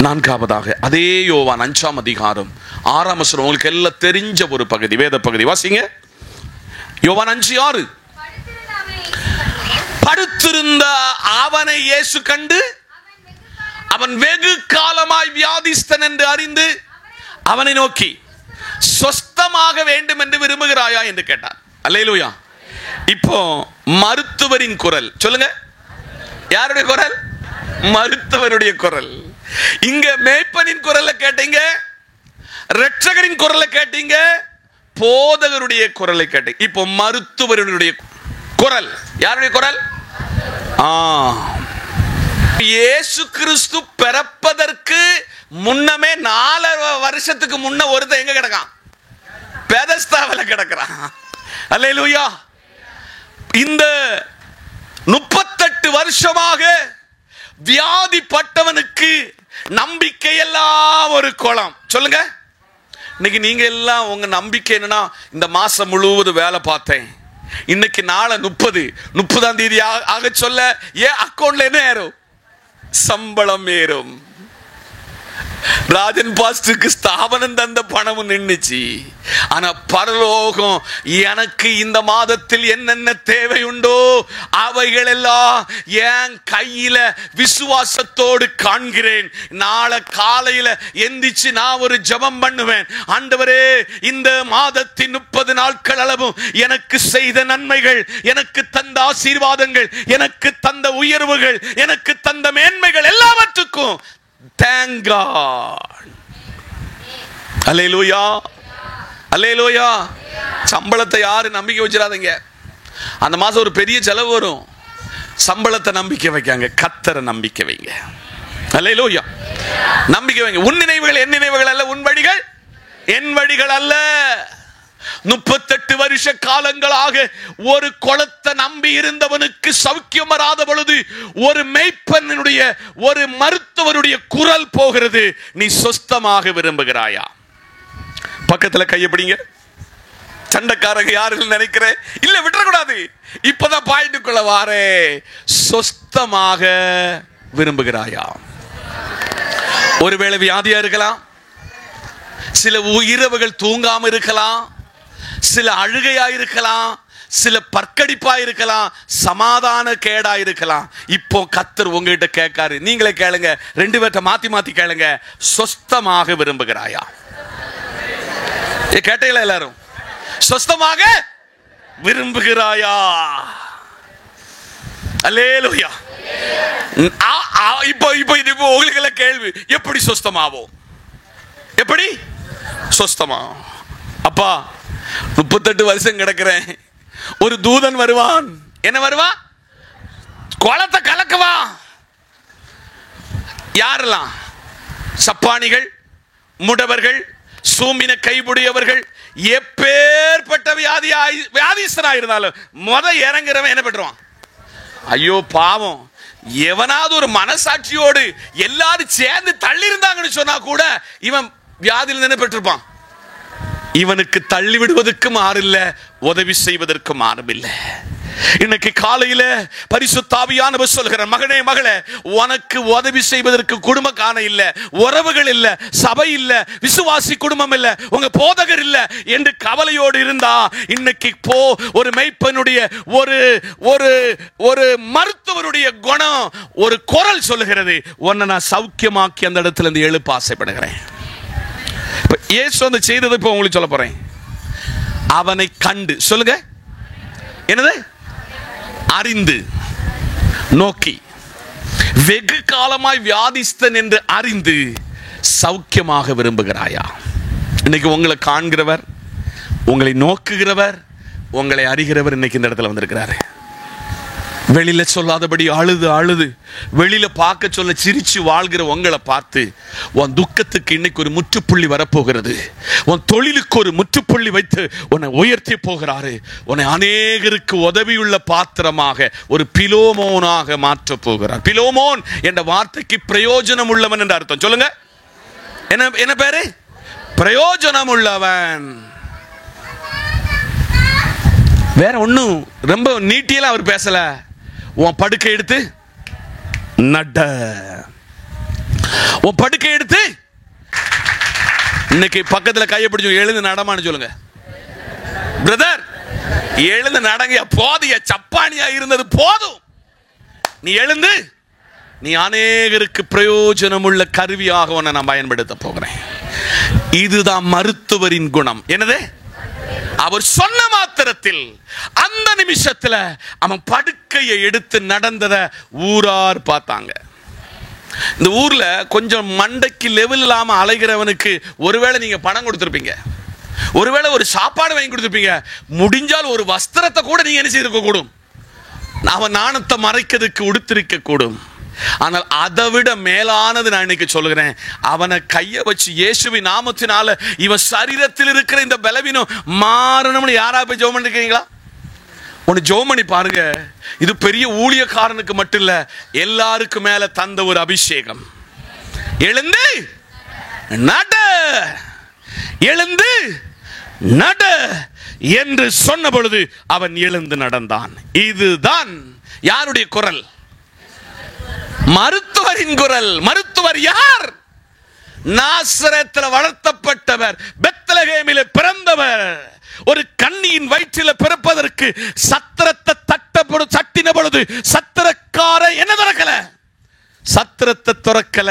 நான்காவதாக அதே யோவான் 5ஆம் அதிகாரம் 6ஆம் வசனம், உங்களுக்கு எல்லாம் தெரிஞ்ச ஒரு பகுதி, வேத பகுதி. வாசிங்க. யோவான் 5:6. படுத்திருந்த அவனை இயேசு கண்டு அவன் வெகு காலமாய் வியாதிஸ்தன் என்று அறிந்து அவனை நோக்கி, சொஸ்தமாக வேண்டும் என்று விரும்புகிறாயா என்று கேட்டார். அல்லேலூயா. இப்போ மருத்துவரின் குரல், சொல்லுங்க, யாருடைய குரல்? மருத்துவருடைய குரல். இங்க மேய்ப்பனின் குரலை கேட்டீங்க, இரட்சகரின் குரலை கேட்டீங்க, போதகருடைய குரலை கேட்டீங்க. இப்போ மருத்துவருடைய குரல். யாருடைய குரல்? இயேசு கிறிஸ்து பிறப்பதற்கு முன்னமே 4 வருஷத்துக்கு முன்ன ஒருத்தன் எங்க கிடக்கான்? பெதஸ்தாவில கிடக்கிறான். அல்லேலூயா. இந்த 38 வருஷமாக வியாதிப்பட்டவனுக்கு நம்பிக்கை எல்லாம் ஒரு குளம். சொல்லுங்க, இன்னைக்கு நீங்க எல்லாம் உங்க நம்பிக்கை என்னன்னா, இந்த மாசம் முழுவதும் வேலை பார்த்தேன், இன்னைக்கு நாளை 30ஆம் தேதி ஆக சொல்ல ஏன் அக்கௌண்ட்ல என்ன ஏறும்? சம்பளம் ஏறும். ராஜன் பாஸ்டருக்கு ஸ்தாபனம் தந்த பணமும் நின்னுச்சு. ஆனா பரலோகம் எனக்கு இந்த மாதத்தில் என்னென்ன தேவை உண்டோ அவைகள் எல்லாம் என் கையில விசுவாசத்தோடு காண்கிறேன். நாளை காலையில எந்திச்சு நான் ஒரு ஜெபம் பண்ணுவேன். ஆண்டவரே, இந்த மாதத்தின் 30 நாட்கள் அளவும் எனக்கு செய்த நன்மைகள், எனக்கு தந்த ஆசீர்வாதங்கள், எனக்கு தந்த உயர்வுகள், எனக்கு தந்த மேன்மைகள் எல்லாவற்றுக்கும் thank God. அல்லேலூயா, அல்லேலூயா. சம்பளத்தை யாரு நம்பிக்கை வச்சிடாதீங்க. அந்த மாசம் ஒரு பெரிய செலவு வரும். சம்பளத்தை நம்பிக்கை வைக்காங்க, கர்த்தரை நம்பிக்கை வைங்க. அல்லேலூயா. நம்பிக்கை வைங்க. உன் நினைவுகள் என் நினைவுகள் அல்ல, உன் வழிகள் என் வழிகள் அல்ல. 38 வருஷ காலங்களாக ஒரு குளத்தை நம்பி இருந்தவனுக்கு சௌக்கியம் வராத பொழுது ஒரு மேய்ப்பனுடைய ஒரு மருத்துவருடைய குரல் போகிறது, நீ சொஸ்தமாக விரும்புகிறாயா? பக்கத்துல கையப்பிடிங்க. சண்டைக்காரங்க யாருன்னு நினைக்கிறேன் இல்ல, விட்டுறக்கூடாது. இப்பதான் பாயிண்ட்டுக்குள்ள வாரே. சொஸ்தமாக விரும்புகிறாயா? ஒருவேளை வியாதியா இருக்கலாம், சில இரவுகள் தூங்காம இருக்கலாம், சில அழுகையா இருக்கலாம், சில பற்கடிப்பா இருக்கலாம், சமாதான கேடா இருக்கலாம். இப்போ கர்த்தர் உங்ககிட்ட கேட்காரு, நீங்களே கேளுங்க, 2 பேர்ட்ட மாத்தி மாத்தி கேளுங்க. சொஸ்தமாக விரும்புகிறாயா? கேட்டீங்களா எல்லாரும்? சொஸ்தமாக விரும்புகிறாயா? அல்லேலூயா. இப்போ உங்களுக்கு கேள்வி, எப்படி சொஸ்தமாவோம்? எப்படி சொஸ்தமா? அப்பா 38 வருஷம் கிடக்கிறேன், ஒரு தூதன் வருவான். என்ன வருவான்? குளத்தை கலக்குவான். யாரெல்லாம்? சப்பானிகள், முடவர்கள், சூம்பின கைபுடியவர்கள், எப்பேற்பட்ட வியாதிஸ்தனா இருந்தாலும் இறங்குறவன் என்ன பண்றான்? ஐயோ பாவம். எவனாவது ஒரு மனசாட்சியோடு எல்லாரும் சேர்ந்து தள்ளி இருந்தாங்கன்னு சொன்னா கூட இவன் வியாதியில் என்ன பெற்றிருப்பான்? இவனுக்கு தள்ளி விடுவதற்கும் ஆறில்ல, உதவி செய்வதற்கும் ஆறுமில்ல. இன்னைக்கு காலையில பரிசுத்த ஆவியானவர் சொல்கிற, மகனே மகளே, உனக்கு உதவி செய்வதற்கு குடும்பக்கான இல்ல, உறவுகள் இல்ல, சபை இல்ல, விசுவாசி குடும்பம் இல்ல, உங்க போதகர் இல்ல என்று கவலையோடு இருந்தா, இன்னைக்கு போ. ஒரு மேய்ப்பனுடைய ஒரு ஒரு ஒரு மருத்துவருடைய குணம், ஒரு குரல் சொல்லுகிறது, உன்னை நான் சௌக்கியமாக்கி அந்த இடத்துல இருந்து எழுப்ப ஆசைப்படுகிறேன். இயேசு வந்து செய்தது இப்போ உங்களுக்கு சொல்ல போறேன். அவனை கண்டு, சொல்லுங்க, என்னது? அறிந்து, நோக்கி, வெகு காலமாய் வியாதிஸ்தன் என்று அறிந்து சௌக்கியமாக விரும்புகிறாயா? இன்னைக்கு உங்களை காண்கிறவர், உங்களை நோக்குகிறவர், உங்களை அறிகிறவர் இன்னைக்கு இந்த இடத்துல வந்திருக்கிறாரு. வெளியில சொல்லாதபடி அழுது அழுது வெளியில பார்க்க சொல்ல சிரிச்சு வாழ்கிற உங்களை பார்த்து, உன் துக்கத்துக்கு இன்னைக்கு ஒரு முற்றுப்புள்ளி வரப்போகிறது. உன் தொழிலுக்கு ஒரு முற்றுப்புள்ளி வைத்து உன்னை உயர்த்தி போகிறாரு. உன்னை அநேகருக்கு உதவியுள்ள பாத்திரமாக, ஒரு பிலோமோனாக மாற்ற போகிறார். பிலோமோன் என்ற வார்த்தைக்கு பிரயோஜனம் உள்ளவன் என்ற அர்த்தம். சொல்லுங்க, என்ன பேரு? பிரயோஜனம் உள்ளவன். வேற ஒன்னும் ரொம்ப நீட்டியெல்லாம் அவர் பேசல. உன் படுக்கை எடுத்து நட, உன் படுக்கை எடுத்து. இன்னைக்கு பக்கத்துல கையை பிடிச்சு எழுந்து நடமான்னு சொல்லுங்க. பிரதர், எழுந்து நடங்க. போதிய சப்பானியா இருந்தது போதும். நீ எழுந்து, நீ அநேகருக்கு பிரயோஜனம் உள்ள கருவியாக உன்னை நான் பயன்படுத்த போகிறேன். இதுதான் மருத்துவரின் குணம். என்னது? அவர் சொன்ன மாத்திரத்தில் அந்த நிமிஷத்துல அவன் படுக்கையை எடுத்து நடந்தத ஊரார் பார்த்தாங்க. இந்த ஊர்ல கொஞ்சம் மண்டைக்கு லெவல் இல்லாம அலைகிறவனுக்கு ஒருவேளை நீங்க பணம் கொடுத்திருப்பீங்க, ஒருவேளை ஒரு சாப்பாடு வாங்கி கொடுத்திருப்பீங்க, முடிஞ்சால் ஒரு வஸ்திரத்தை கூட நீங்க என்ன செய்திருக்க கூடும், அவன் நாணத்தை மறைக்கிறதுக்கு உடுத்திருக்க கூடும். ஆனால் அதை விட மேலானது நான் இன்னைக்கு சொல்லுகிறேன், அவனை கைய வச்சு இயேசுவின் நாமத்தினால இவன் சரீரத்தில் இருக்கிற இந்த பலவீனம் மாறணும்னு யாரா போய் ஜெபம் பண்ணிருக்கீங்களா? ஒன்னு ஜெபம் பண்ணி பாருங்க. இது பெரிய ஊழியக்காரனுக்கு மட்டும் இல்ல, எல்லாருக்கும் மேல தந்த ஒரு அபிஷேகம். எழுந்து நட, எழுந்து நட என்று சொன்ன பொழுது அவன் எழுந்து நடந்தான். இதுதான் யாருடைய குரல்? மருத்துவரின் குரல். மருத்துவர் யார்? நாசரேத்தில் வளர்த்தப்பட்டவர், பெத்லகேமிலே பிறந்தவர். ஒரு கன்னியின் வயிற்றில் பிறப்பதற்கு சத்திரத்தை தட்டின பொழுது சத்திரக்கார என்ன திறக்கல? சத்திரத்தை திறக்கல.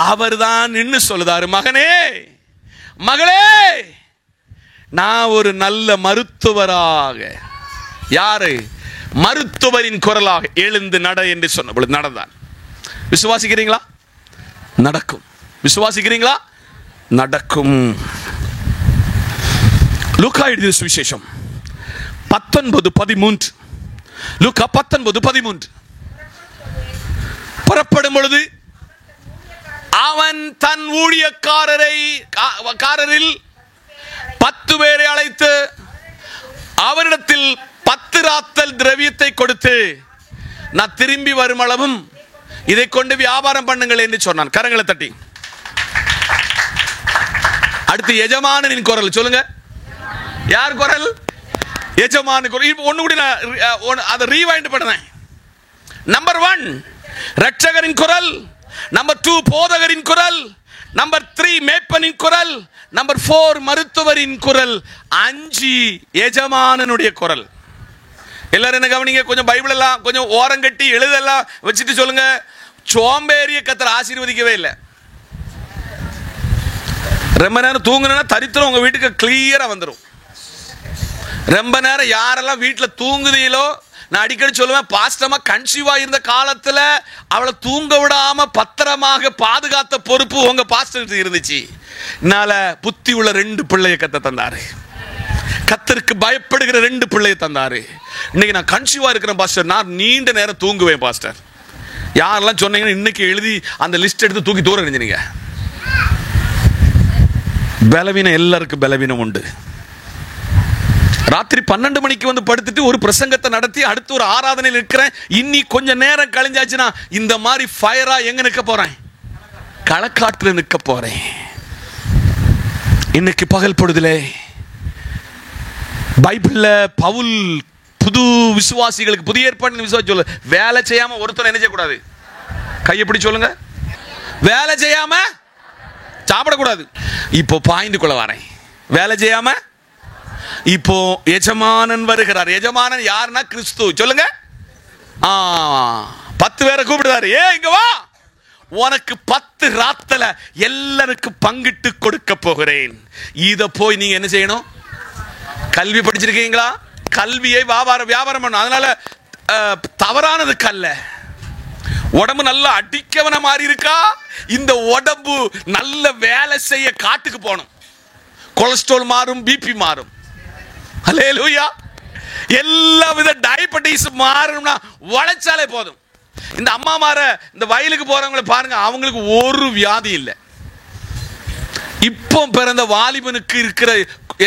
அவர் தான் நின்னு சொல்லுதாரு, மகனே மகளே, நான் ஒரு நல்ல மருத்துவராக, யாரு? மருத்துவரின் குரலாக எழுந்து நட என்று சொன்ன பொழுது நடந்தான். விசுவாசிக்கிறீங்களா? நடக்கும். விசுவாசிக்கிறீங்களா? நடக்கும். லூக்கா எழுதிய சுவிசேஷம் 19:13. லூக்கா 19:13. புறப்படும் பொழுது அவன் தன் ஊழியக்காரரில் 10 பேரை அழைத்து அவரிடத்தில் 10 ராத்தல் திரவியத்தை கொடுத்து, நான் திரும்பி வரும் அளவும் இதை கொண்டு வியாபாரம் பண்ணுங்கள் என்று சொன்னான். கரங்களை தட்டி. அடுத்து எஜமானனின் குரல் சொல்லுங்க. யார் குரல்? எஜமான குரல். இப்போ ஒண்ணு கூட அதை ரீவைண்ட் பண்ணுறேன். நம்பர் 1 ரட்சகரின் குரல், நம்பர் 2 போதகரின் குரல், நம்பர் 3 மேய்ப்பனின் குரல், நம்பர் 4 மருத்துவரின் குரல், 5 எஜமானனுடைய குரல். எல்லாரும் என்ன கவனிங்க. கொஞ்சம் பைபிள் எல்லாம் கொஞ்சம் ஓரங்கட்டி எழுதெல்லாம் வச்சுட்டு சொல்லுங்க. சோம்பேறிய கர்த்தர் ஆசீர்வதிக்கவே இல்லை. ரொம்ப நேரம் தூங்குனா தரித்திரம் உங்க வீட்டுக்கு கிளியரா வந்துடும். ரொம்ப நேரம் யாரெல்லாம் வீட்டில் தூங்குதீங்களோ, நான் அடிக்கடி சொல்லுவேன், பாஸ்டமா கன்சீவா இருந்த காலத்துல அவளை தூங்க விடாம பத்திரமாக பாதுகாத்த பொறுப்பு உங்க பாஸ்டருக்கு இருந்துச்சு. இதனால புத்தி உள்ள 2 பிள்ளைய கத்த தந்தாரு. கத்தருக்கு பயப்படுகிற 2 பிள்ளைய தந்தாரு. இன்னைக்கு நான் கன்சீவா இருக்கிறேன் பாஸ்டர், நான் நீண்ட நேரம் தூங்குவேன் பாஸ்டர். யாரெல்லாம் சொன்னீங்கன்னா இன்னைக்கு எழுதி அந்த லிஸ்ட் எடுத்து தூக்கி தூரம் எறிஞ்சினீங்க. பலவீனம், எல்லாருக்கும் பலவீனம் உண்டு. ராத்திரி 12 மணிக்கு வந்து படுத்துட்டு ஒரு பிரசங்கத்தை நடத்தி அடுத்து ஒரு ஆராதனையில் இருக்கிறேன். இன்னி கொஞ்சம் நேரம் கழிஞ்சாச்சுன்னா இந்த மாதிரி ஃபயரா எங்க நிற்க போறேன்? களக்காட்டுல நிற்க போறேன். இன்னைக்கு பகல் பொழுதுல பைபிள்ல பவுல் புது விசுவாசிகளுக்கு, புதிய ஏற்பாடு விசுவாசி சொல்ல, வேலை செய்யாம ஒருத்தர் என்ன செய்யக்கூடாது? கையை பிடி சொல்லுங்க. வேலை செய்யாம சாப்பிடக்கூடாது. இப்போ பாய்ந்து கொள்ள வரேன். வேலை செய்யாம இப்போ எஜமானன் வருகிறார். எஜமானன் யாருன்னா கிறிஸ்து. சொல்லுங்க. 10 பேரை கூப்பிடுறாரு. இங்க வா, உனக்கு 10 ராத்தல எல்லாருக்கும் பங்கிட்டு கொடுக்க போகிறேன். இத போய் நீங்க என்ன செய்யணும்? கல்வி படிச்சிருக்கீங்களா? கல்வியை வியாபாரம் பண்ணணும். அதனால தவறானது கல்ல. உடம்பு நல்லா அடிக்கவன மாதிரி இருக்கா, இந்த உடம்பு நல்ல வேலை செய்ய காட்டுக்கு போகணும். கொலஸ்ட்ரால் மாறும், பிபி மாறும். ஹல்லேலூயா. எல்லா வித டயபெட்டிஸ் மாறணும்னா உழைச்சாலே போதும். இந்த அம்மாமார இந்த வயலுக்கு போறவங்களை பாருங்க, அவங்களுக்கு ஒரு வியாதி இல்லை. இப்போ பிறந்த வாலிபனுக்கு இருக்கிற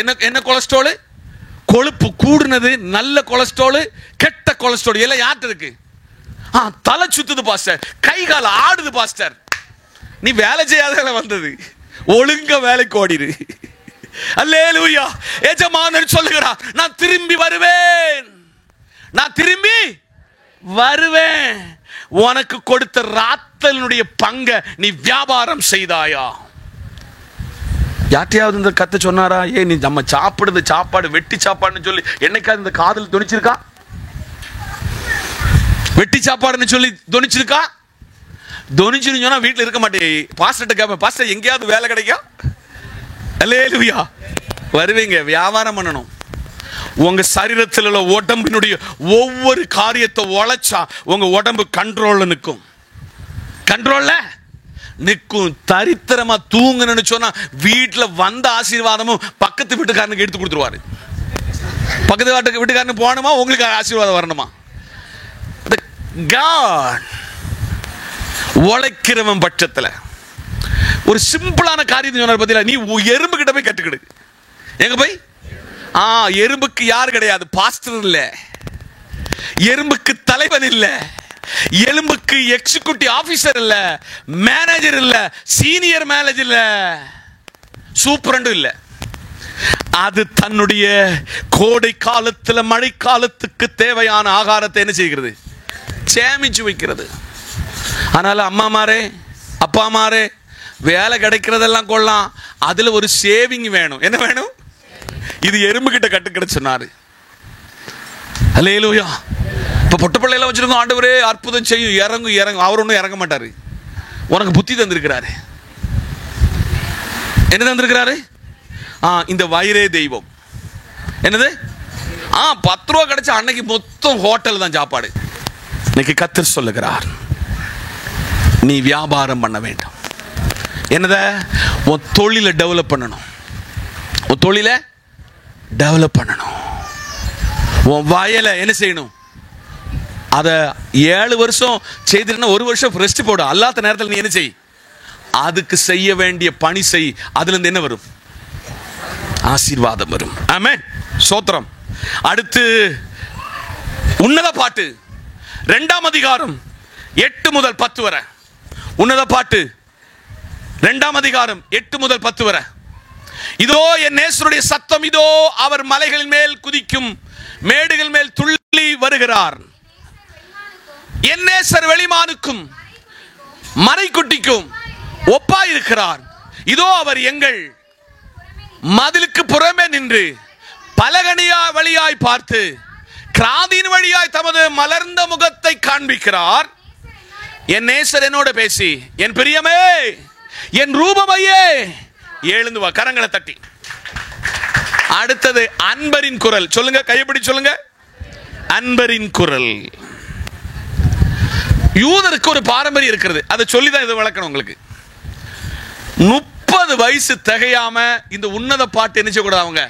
என்ன கொலஸ்ட்ரால், கொழுப்பு கூடுனது, நல்ல கொலஸ்ட்ரால், கெட்ட கொலஸ்ட்ரால் எல்லாம் யார்கிட்ட இருக்கு? தலை சுத்துது பாஸ்டர், கை கால் ஆடுது பாஸ்டர். நீ வேலை செய்யாத வந்தது, ஒழுங்க வேலைக்கு ஓடிடு. அல்லேலூயா. எஜமானன் சொல்லுகிறார், நான் திரும்பி வருவேன், நான் திரும்பி வருவேன். உனக்கு கொடுத்த ராத்தலினுடைய பங்கை நீ வியாபாரம் செய்தாயா? யார்ட்டையாவது இந்த கத்தை சொன்னாரா? நீ நம்ம சாப்பிடுறது சாப்பாடு வெட்டி சாப்பாடுன்னு சொல்லி என்னைக்காவது இந்த காதல் துணிச்சிருக்கா? வெட்டி சாப்பாடுன்னு சொல்லி துணிச்சிருக்கா? துணிச்சுன்னு சொன்னா வீட்டில் இருக்க மாட்டேன். பாஸ்டர்ட்ட கேட்பேன், பாஸ்டர் எங்கேயாவது வேலை கிடைக்கும்? அல்லேலூயா. வருவீங்க, வியாபாரம் பண்ணணும். உங்க சரீரத்தில் உள்ள உடம்பினுடைய ஒவ்வொரு காரியத்தை உழைச்சா உங்க உடம்பு கண்ட்ரோல்ல நிற்கும். கண்ட்ரோல்ல நிற்கும். தரித்திரமா தூங்கணும்னு சொன்னா வீட்டில் வந்த ஆசீர்வாதமும் பக்கத்து வீட்டுக்காரனுக்கு எடுத்து கொடுத்துருவாரு. பக்கத்து வீட்டுக்காரனு போகணுமா, உங்களுக்கு ஆசீர்வாதம் வரணுமா? God உழைக்கிறவன் பட்சத்தில் ஒரு சிம்பிளான காரியத்தை சொன்னார் பார்த்தீங்களா? நீ எறும்பு கிட்ட போய் கட்டுக்கிடு. எங்க போய்? எறும்புக்கு யார் கிடையாது? பாஸ்டர் இல்ல, எறும்புக்கு தலைவன் இல்ல, எறும்புக்கு எக்ஸிகியூட்டிவ் ஆபீசர் இல்ல, மேனேஜர் இல்ல, சீனியர் மேனேஜர் இல்ல, சூப்பரண்டு இல்ல. அது தன்னுடைய கோடை காலத்தில் மழை காலத்துக்கு தேவையான ஆகாரத்தை என்ன செய்கிறது? சேமிச்சு வைக்கிறது. அதனால அம்மாமாரே அப்பாமாரே, வேலை கிடைக்கிறதெல்லாம் கொள்ளலாம், அதுல ஒரு சேவிங் வேணும். என்ன வேணும்? இது எறும்பு கிட்ட கட்டுக்கிட சொன்னாரு. அல்லேலூயா. இப்ப பொட்ட பிள்ளைல வச்சிருக்கோம், ஆண்டவரே அற்புதம் செய்யும், இறங்கும். அவர் ஒன்றும் இறங்க மாட்டாரு. உனக்கு புத்தி தந்திருக்கிறாரு. என்ன தந்திருக்கிறாரு? இந்த வயிறே தெய்வம். என்னது? 10 ரூபா கிடைச்ச அன்னைக்கு மொத்தம் ஹோட்டல் தான் சாப்பாடு. இன்னைக்கு கர்த்தர் சொல்லுகிறார், நீ வியாபாரம் பண்ண வேண்டும். என்னத? உன் தொழிலை டெவலப் பண்ணணும். உன் தொழிலை டெவலப் பண்ணணும். உன் வயலை என்ன செய்யணும்? அதை 7 வருஷம் செய்திருந்தா 1 வருஷம் ரெஸ்ட் போடு. அல்லாத நேரத்தில் நீ என்ன செய்? அதுக்கு செய்ய வேண்டிய பணி செய். அதுல இருந்து என்ன வரும்? ஆசீர்வாதம் வரும். ஆமென், ஸ்தோத்திரம். அடுத்து உன்னத பாட்டு 2ஆம் அதிகாரம் 8 முதல் 10 வரை. உன்னத பாட்டு 2ஆம் அதிகாரம் 8 முதல் 10 வரை. இதோ என் நேசருடைய சத்தம், இதோ அவர் மலைகளின் மேல் குதிக்கும், மேடுகள் மேல் துள்ளி வருகிறார். என் நேசர் வெளிமானுக்கும் மறைக்குட்டிக்கும் ஒப்பாயிருக்கிறார். இதோ அவர் எங்கள் மதிலுக்கு புறமே நின்று பலகணியா வழியாய் பார்த்து கிராதின் வழியாய் தமது மலர்ந்த முகத்தை காண்பிக்கிறார். என் நேசர் என்னோட பேசி, என் பிரியமே, என் ரூபமையே, எழுந்து வா. கரங்களை தட்டி. அடுத்தது அன்பரின் குரல். சொல்லுங்க, கையப்படி சொல்லுங்க. அன்பரின் குரல். யூதருக்கு ஒரு பாரம்பரியம் இருக்கிறது, அதை சொல்லிதான் இதை வளர்க்கணும் உங்களுக்கு. 30 வயசு திகையாம இந்த உன்னத பாட்டு என்ன செய்யக்கூடாது? அவங்க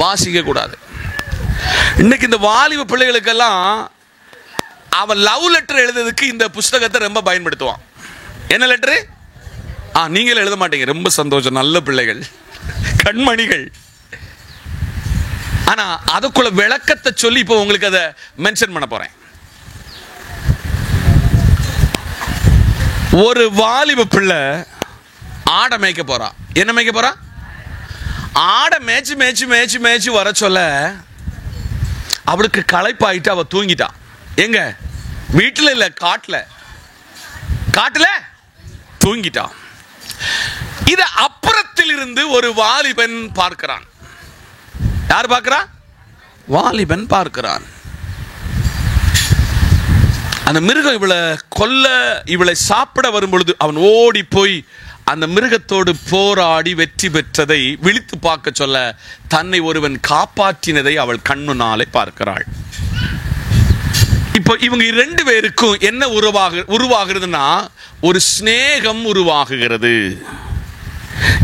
வாசிக்க கூடாது. இன்னைக்கு இந்த வாலிப பிள்ளைகளுக்கெல்லாம் அவன் லவ் லெட்டர் எழுதுறதுக்கு இந்த புஸ்தகத்தை ரொம்ப பயன்படுத்துவான். என்ன லெட்டரு? நீங்கள் எழுத மாட்டீங்க, ரொம்ப சந்தோஷம், நல்ல பிள்ளைகள், கண்மணிகள். ஆனா அதுக்குள்ள விளக்கத்தை சொல்லி இப்போ உங்களுக்கு அதை மென்ஷன் பண்ண போறேன். ஒரு வாலிப பிள்ளை ஆடை மேய்க்க போறா. என்ன மேய்க்க போறா? ஆடை மேய்ச்சி மேய்ச்சி மேய்ச்சி மேய்ச்சி வர சொல்ல அவளுக்கு களைப்பாயிட்டு அவ தூங்கிட்டா. எங்க வீட்டுல இல்ல, காட்டுல தூங்கிட்டா. இத அப்புறத்தில் இருந்து ஒரு வாலிபன் பார்க்கிறான். யார் பார்க்கிறான்? வாலிபன் பார்க்கிறான். அந்த மிருகம் இவளை கொல்ல, இவளை சாப்பிட வரும் பொழுது அவன் ஓடி போய் அந்த மிருகத்தோடு போராடி வெற்றி பெற்றதை விழித்து பார்க்க சொல்ல தன்னை ஒருவன் காப்பாற்றினதை அவள் கண்முன்னாலே பார்க்கிறாள். இப்போ இவங்க 2 பேருக்கும் என்ன உருவாகிறதுனா ஒரு சிநேகம் உருவாகுகிறது.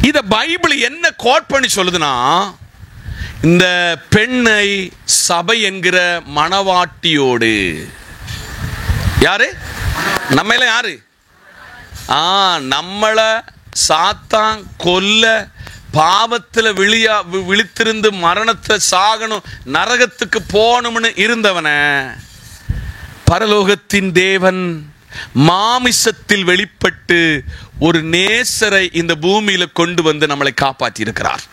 இத பைபிள் என்ன கோட் பண்ணி சொல்லுதுன்னா, இந்த பெண்ணை சபை என்கிற மணவாட்டியோடு, யாரு? நம்ம எல்லாம் யாரு? நம்மள சாத்தான் கொல்ல, பாவத்தில் விழித்திருந்து மரணத்தை சாகணும், நரகத்துக்கு போகணும்னு இருந்தவன பரலோகத்தின் தேவன் மாமிசத்தில் வெளிப்பட்டு ஒரு நேசரை இந்த பூமியில கொண்டு வந்து நம்மளை காப்பாற்றி இருக்கிறார்.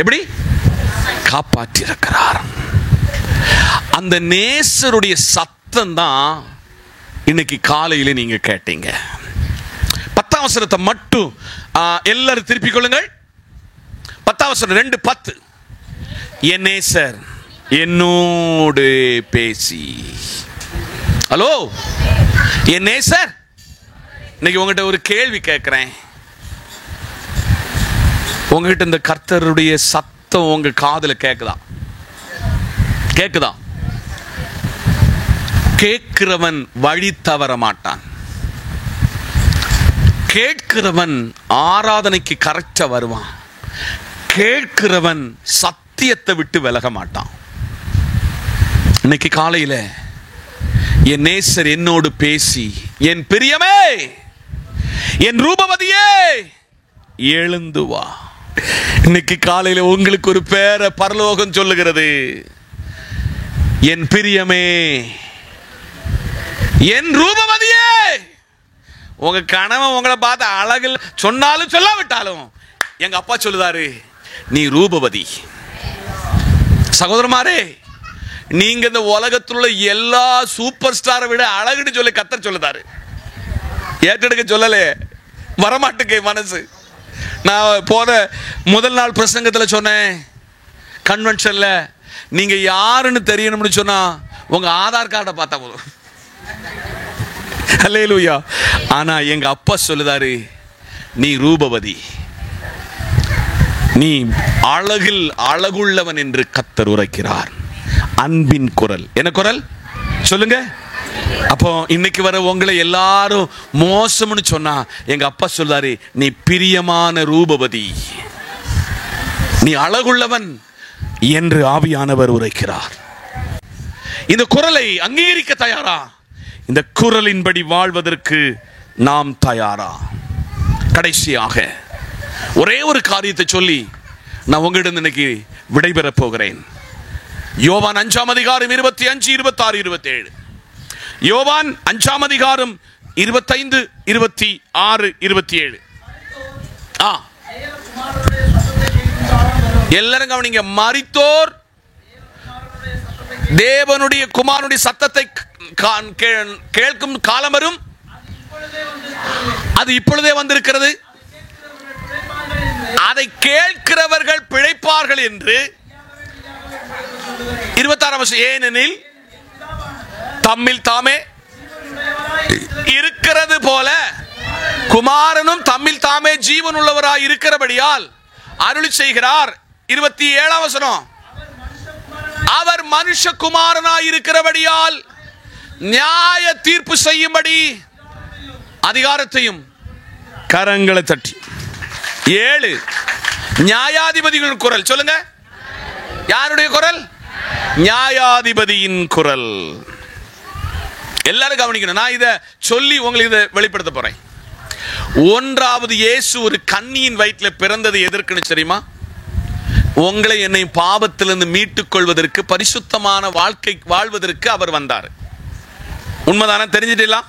எப்படி காப்பாற்றி இருக்கிறார்? அந்த நேசருடைய சத்தம் தான் இன்னைக்கு காலையில நீங்க கேட்டீங்க. 10ஆம் வசனத்தை மட்டும் எல்லாரும் திருப்பிக் கொள்ளுங்கள். 10ஆம் வசனம் 2:10. என் நேசர் என்னோடு பேசி. ஹலோ, என் நேசர். இன்னைக்கு உங்ககிட்ட ஒரு கேள்வி கேட்கிறேன். உங்ககிட்ட இந்த கர்த்தருடைய சத்தம் உங்க காதுல கேக்குதா? கேட்கிறவன் வழி தவற மாட்டான். கேட்கிறவன் ஆராதனைக்கு கரெக்டா வருவான். கேட்கிறவன் சத்தியத்தை விட்டு விலக மாட்டான். இன்னைக்கு காலையில என் நேசர் என்னோடு பேசி, என் பிரியமே, என் ரூபவதியே, எழுந்து வா. இன்னைக்கு காலையில உங்களுக்கு ஒரு பேரை பரலோகம் சொல்லுகிறது. என் பிரியமே, என் ரூபவதியே. உங்க கணவன் உங்களை பார்த்து அழகில் சொன்னாலும் சொல்லாவிட்டாலும் எங்க அப்பா சொல்லுதாரு, நீ ரூபவதி. சகோதரமாரே, நீங்க இந்த உலகத்தில் உள்ள எல்லா சூப்பர் ஸ்டாரை விட அழகுன்னு சொல்லி கர்த்தர் சொல்லுதாரு. ஏற்றெடுக்க சொல்லல, வரமாட்டுக்கு மனசு. நான் போன முதல் நாள் பிரசங்கத்தில் சொன்னேன், கன்வென்ஷன்ல நீங்க யாருன்னு தெரியணும்னு சொன்னா உங்க ஆதார் கார்டை பார்த்தா போதும். அல்லேலூயா. ஆனா எங்க அப்பா சொல்லுதாரு, நீ ரூபவதி, நீ அழகில் அழகுள்ளவன் என்று கர்த்தர் உரைக்கிறார். அன்பின் குரல். என்ன குரல் சொல்லுங்க? அப்போ இன்னைக்கு வர உங்களை எல்லாரும் மோசம்னு சொன்னா எங்க அப்பா சொல்றாரு, நீ பிரியமான ரூபவதி, நீ அழகுள்ளவன் என்று ஆவியானவர் உரைக்கிறார். இந்த குரலை அங்கீகரிக்க தயாரா? இந்த குரலின்படி வாழ்வதற்கு நாம் தயாரா? கடைசியாக ஒரே ஒரு காரியத்தை சொல்லி நான் உங்களிடம் இன்னைக்கு விடைபெறப் போகிறேன். யோவான் 5ஆம் அதிகாரம் 25, 26, 27. யோவான் 5ஆம் அதிகாரம் 25, 26, 27. எல்லாரும் கவனிங்க. மரித்தோர் தேவனுடைய குமாரனுடைய சத்தத்தை கேட்கும் காலம் வரும், அது இப்பொழுதே வந்திருக்கிறது. அதை கேட்கிறவர்கள் பிழைப்பார்கள் என்று 26ஆம் வசனம். ஏனெனில் தம்மில் தாமே இருக்கிறது போல குமாரனும் தம்மில் தாமே ஜீவன் உள்ளவராய் இருக்கிறபடியால் அருளி செய்கிறார். 27ஆம் வசனம். அவர் மனுஷகுமாரனாய் இருக்கிறபடியால் நியாய தீர்ப்பு செய்யும்படி அதிகாரத்தையும் கரங்களை தட்டி. 7 நியாயாதிபதிகளின் குரல். சொல்லுங்க, யாருடைய குரல்? நியாயாதிபதியின் குரல். எல்லாரும் கவனிக்கணும். நான் இதை சொல்லி உங்களுக்கு இதை வெளிப்படுத்த போறேன். 1வது இயேசு ஒரு கன்னியின் வயிற்றில் பிறந்தது எதற்குன்னு தெரியுமா? உங்களை என்னை பாவத்திலிருந்து மீட்டுக் கொள்வதற்கு, பரிசுத்தமான வாழ்க்கை வாழ்வதற்கு அவர் வந்தார். உண்மைதானே? தெரிஞ்சிட்டீங்களா?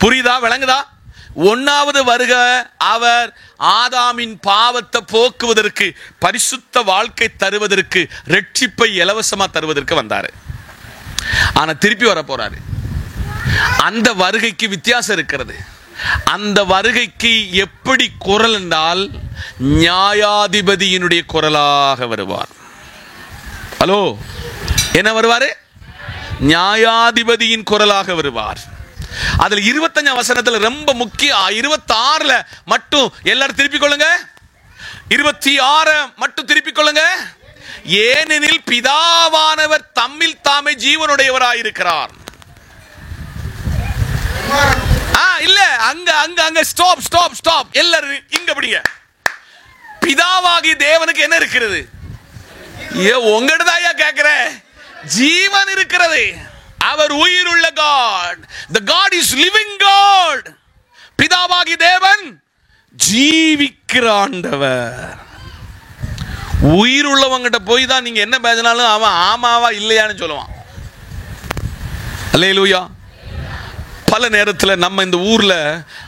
புரியுதா? விளங்குதா? 1வது வருக அவர் ஆதாமின் பாவத்தை போக்குவதற்கு, பரிசுத்த வாழ்க்கை தருவதற்கு, ரட்சிப்பை இலவசமா தருவதற்கு வந்தாரு. ஆனா திருப்பி வர போறாரு. அந்த வருகைக்கு வித்தியாசம் இருக்கிறது. அந்த வருகைக்கு எப்படி குரல் என்றால் நியாயாதிபதியினுடைய குரலாக வருவார். ஹலோ, என்ன வருவாரு? நியாயாதிபதியின் குரலாக வருவார். அதுல 25ஆம் வசனத்துல ரொம்ப முக்கியம். 26ல மட்டும் எல்லாரும் திருப்பிக் கொள்ளுங்க. 26 மட்டும் திருப்பிக் கொள்ளுங்க. ஏனெனில் பிதாவானவர் தம்மில் தாமே ஜீவனுடையவராயிருக்கிறார். இல்ல, அங்க அங்க அங்க ஸ்டாப் ஸ்டாப் ஸ்டாப். எல்லாரும் இங்க படிங்க. பிதாவாகி தேவனுக்கு என்ன இருக்கிறது? உங்கள்கிட்ட கேட்கிற ஜீவன் இருக்கிறது. அவர் உயிருள்ள God. The God is living God. பிதாவாகி தேவன் ஜீவிக்கிற ஆண்டவர். உயிருள்ளவங்கிட்ட போய் தான் நீங்க என்ன பேசினாலும் அவன் ஆமாவா இல்லையான்னு சொல்லுவான். அல்லேலூயா. பல நேரத்தில் நம்ம இந்த ஊர்ல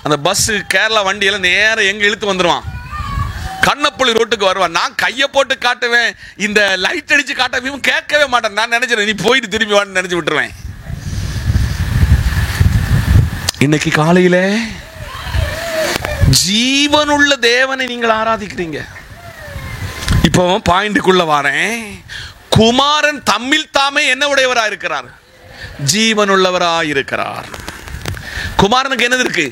அந்த பஸ் கேரளா வண்டியெல்லாம் நேரம் எங்க இழுத்து வந்துடுவான். கண்ணப்பள்ளி ரோட்டுக்கு வருவான். நான் கையை போட்டு காட்டுவேன், இந்த லைட் அடிச்சு காட்டவும் கேட்கவே மாட்டேன். நான் நினைச்சேன் நீ போயிட்டு திரும்பி வான்னு நினைச்சு விட்டுருவேன். இன்னைக்கு காலையில ஜீவனுள்ள தேவனை நீங்கள் ஆராதிக்கிறீங்க. இப்போ பாயிண்ட்டுக்குள்ள வரேன். குமாரன் தம்மில் தாமே என்ன உடையவராக இருக்கிறார்? ஜீவனுள்ளவராக இருக்கிறார். குமாரனுக்கு என்ன இருக்கு?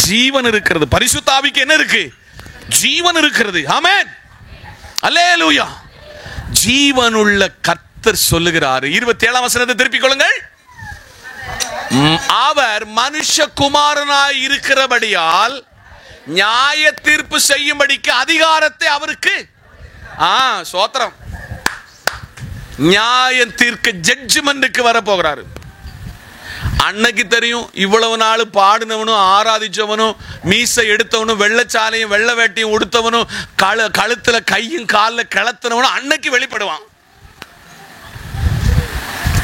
ஜீவன் இருக்கிறது. பரிசுத்த ஆவிக்கு என்ன இருக்கு? ஜீவன் இருக்கிறது. ஆமென், அல்லேலூயா. ஜீவனுள்ள கர்த்தர் சொல்லுகிறார். 27ஆம் வசனத்தை திருப்பிக் கொள்ளுங்கள். அவர் மனுஷகுமாரனாய் இருக்கிறபடியால் நியாய தீர்ப்பு செய்யும்படிக்கு அதிகாரத்தை அவருக்கு சோத்திரம். நியாயம் தீர்க்க ஜட்ஜ்மென்ட்க்கு வர போகிறாரு. அன்னைக்கு தெரியும், இவ்வளவு நாள் பாடினவனும் ஆராதிச்சவனும் மீசை எடுத்தவனும் வெள்ளச்சாலையும் வெள்ள வேட்டையும் உடுத்தவனும் கழுத்துல கையும் காலில் கிளத்தினவனும் அன்னைக்கு வெளிப்படுவான்.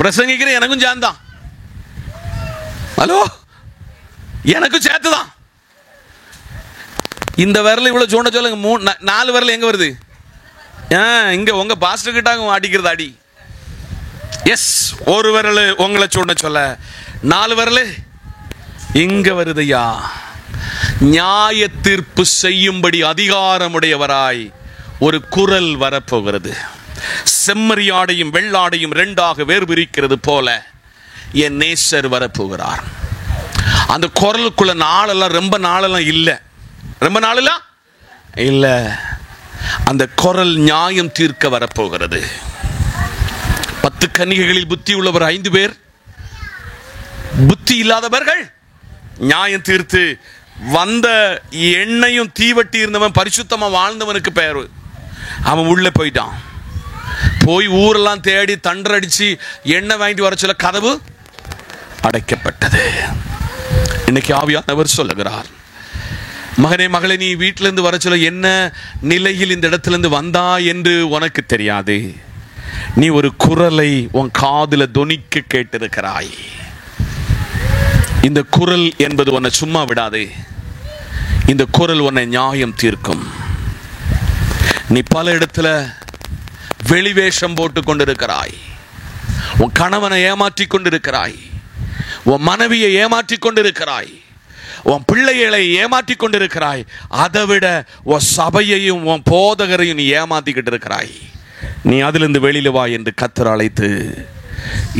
பிரசங்கிக்கிற எனக்கும் சேர்ந்தான். ஹலோ, எனக்கும் சேர்த்துதான். இந்த விரல் இவ்வளவு சூண்ட சொல்லுங்க. 4 விரல் எங்க வருது? இங்க உங்க பாஸ்டர் கிட்ட அடிக்கிறது அடி. எஸ், ஒரு விரல் உங்களை சூண்ட சொல்ல, 4 விரல் இங்க வருதையா. நியாய தீர்ப்பு செய்யும்படி அதிகாரமுடையவராய் ஒரு குரல் வரப்போகிறது. செம்மறியாடையும் வெள்ளாடையும் 2ஆக வேறுபிரிக்கிறது போல என் நேசர் வரப்போகிறார். அந்த குரலுக்குள்ள நாளெல்லாம் ரொம்ப நாளெல்லாம் இல்லை. ரொம்ப நாளெல்லாம் இல்லை. அந்த குரல் நியாயம் தீர்க்க வரப்போகிறது. 10 கன்னிகைகளில் புத்தி உள்ளவர் 5 பேர், புத்தி இல்லாதவர்கள் நியாயம் தீர்த்து வந்த எண்ணெயும் தீவட்டி இருந்தவன் பரிசுத்தமா வாழ்ந்தவனுக்கு பெயர். அவன் உள்ள போயிட்டான். போய் ஊரெல்லாம் தேடி தண்டடிச்சு எண்ணெய் வாங்கிட்டு வர சொல்ல கதவு அடைக்கப்பட்டது. இன்னைக்கு ஆவியானவர் சொல்லுகிறார், மகனே மகளே, நீ வீட்டிலிருந்து வர சொல்ல என்ன நிலையில் இந்த இடத்திலிருந்து வந்தா என்று உனக்கு தெரியாது. நீ ஒரு குரலை உன் காதுல தொனிக்க கேட்டிருக்கிறாய். இந்த குரல் என்பது உன்னை சும்மா விடாது. இந்த குரல் உன்னை நியாயம் தீர்க்கும். நீ பல இடத்துல வெளிவேஷம் போட்டு கொண்டிருக்கிறாய். உன் கணவனை ஏமாற்றி கொண்டிருக்கிறாய், உன் மனைவியை ஏமாற்றி கொண்டிருக்கிறாய், உன் பிள்ளைகளை ஏமாற்றி கொண்டிருக்கிறாய். அதை விட உன் சபையையும் உன் போதகரையும் நீ ஏமாத்திக்கிட்டு இருக்கிறாய். நீ அதிலிருந்து வெளியில வா என்று கர்த்தர் அழைத்து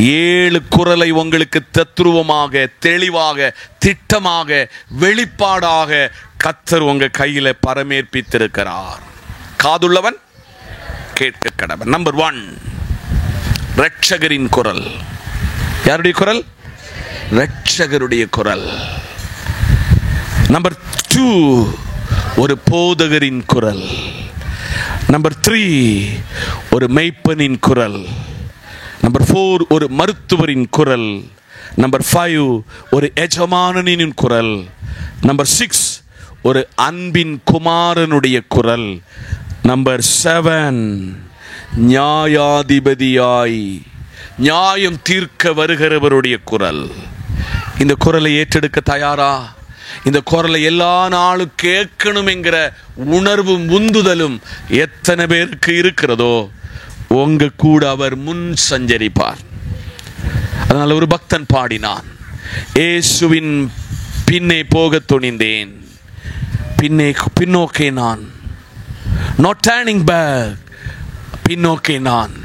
7 குரலை உங்களுக்கு தத்துருவமாக, தெளிவாக, திட்டமாக, வெளிப்பாடாக கர்த்தர் உங்க கையில பரமேற்பித்திருக்கிறார். காதுள்ளவன் கேட்க கடவன். நம்பர் 1, இரட்சகரின் குரல். யாருடைய குரல்? இரட்சகருடைய குரல். நம்பர் 2, ஒரு போதகரின் குரல். நம்பர் 3, ஒரு மெய்ப்பனின் குரல். நம்பர் 4, ஒரு மருத்துவரின் குரல். நம்பர் 5, ஒரு எஜமானனின் குரல். நம்பர் 6, ஒரு அன்பின் குமாரனுடைய குரல். நம்பர் 7, நியாயாதிபதியாய் நியாயம் தீர்க்க வருகிறவருடைய குரல். இந்த குரலை ஏற்றெடுக்க தயாரா? இந்த குரலை எல்லா நாளும் கேட்கணும் என்கிற உணர்வும் உந்துதலும் எத்தனை பேருக்கு இருக்கிறதோ உங்க கூட அவர் முன் சஞ்சரிப்பார். அதனால ஒரு பக்தன் பாடினான், இயேசுவின் பின்னே போக துணிந்தேன், பின்னோக்கே நான், not turning back, பின்னோக்கே நான்.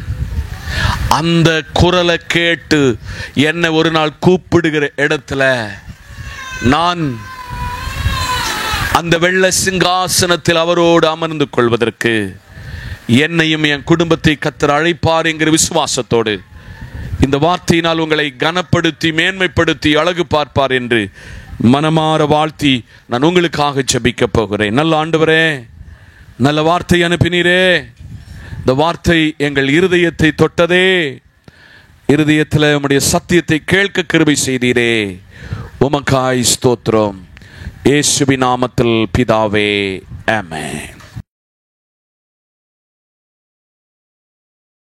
அந்த குரலை கேட்டு என்னை ஒரு நாள் கூப்பிடுகிற இடத்துல நான் அந்த வெள்ளை சிங்காசனத்தில் அவரோடு அமர்ந்து கொள்வதற்கு என்னையும் என் குடும்பத்தை கர்த்தர் அழைப்பார் என்கிற விசுவாசத்தோடு இந்த வார்த்தையினால் உங்களை கனப்படுத்தி மேன்மைப்படுத்தி அழகு பார்ப்பார் என்று மனமாற வாழ்த்தி நான் உங்களுக்காக ஜெபிக்க போகிறேன். நல்ல ஆண்டவரே, நல்ல வார்த்தை அனுப்பினீரே. இந்த வார்த்தை எங்கள் இருதயத்தை தொட்டதே. இருதயத்தில் உம்முடைய சத்தியத்தை கேட்க கிருபை செய்தீரே. உமக்காய் ஸ்தோத்திரம். இயேசுவின் நாமத்தில் பிதாவே, ஆமென்.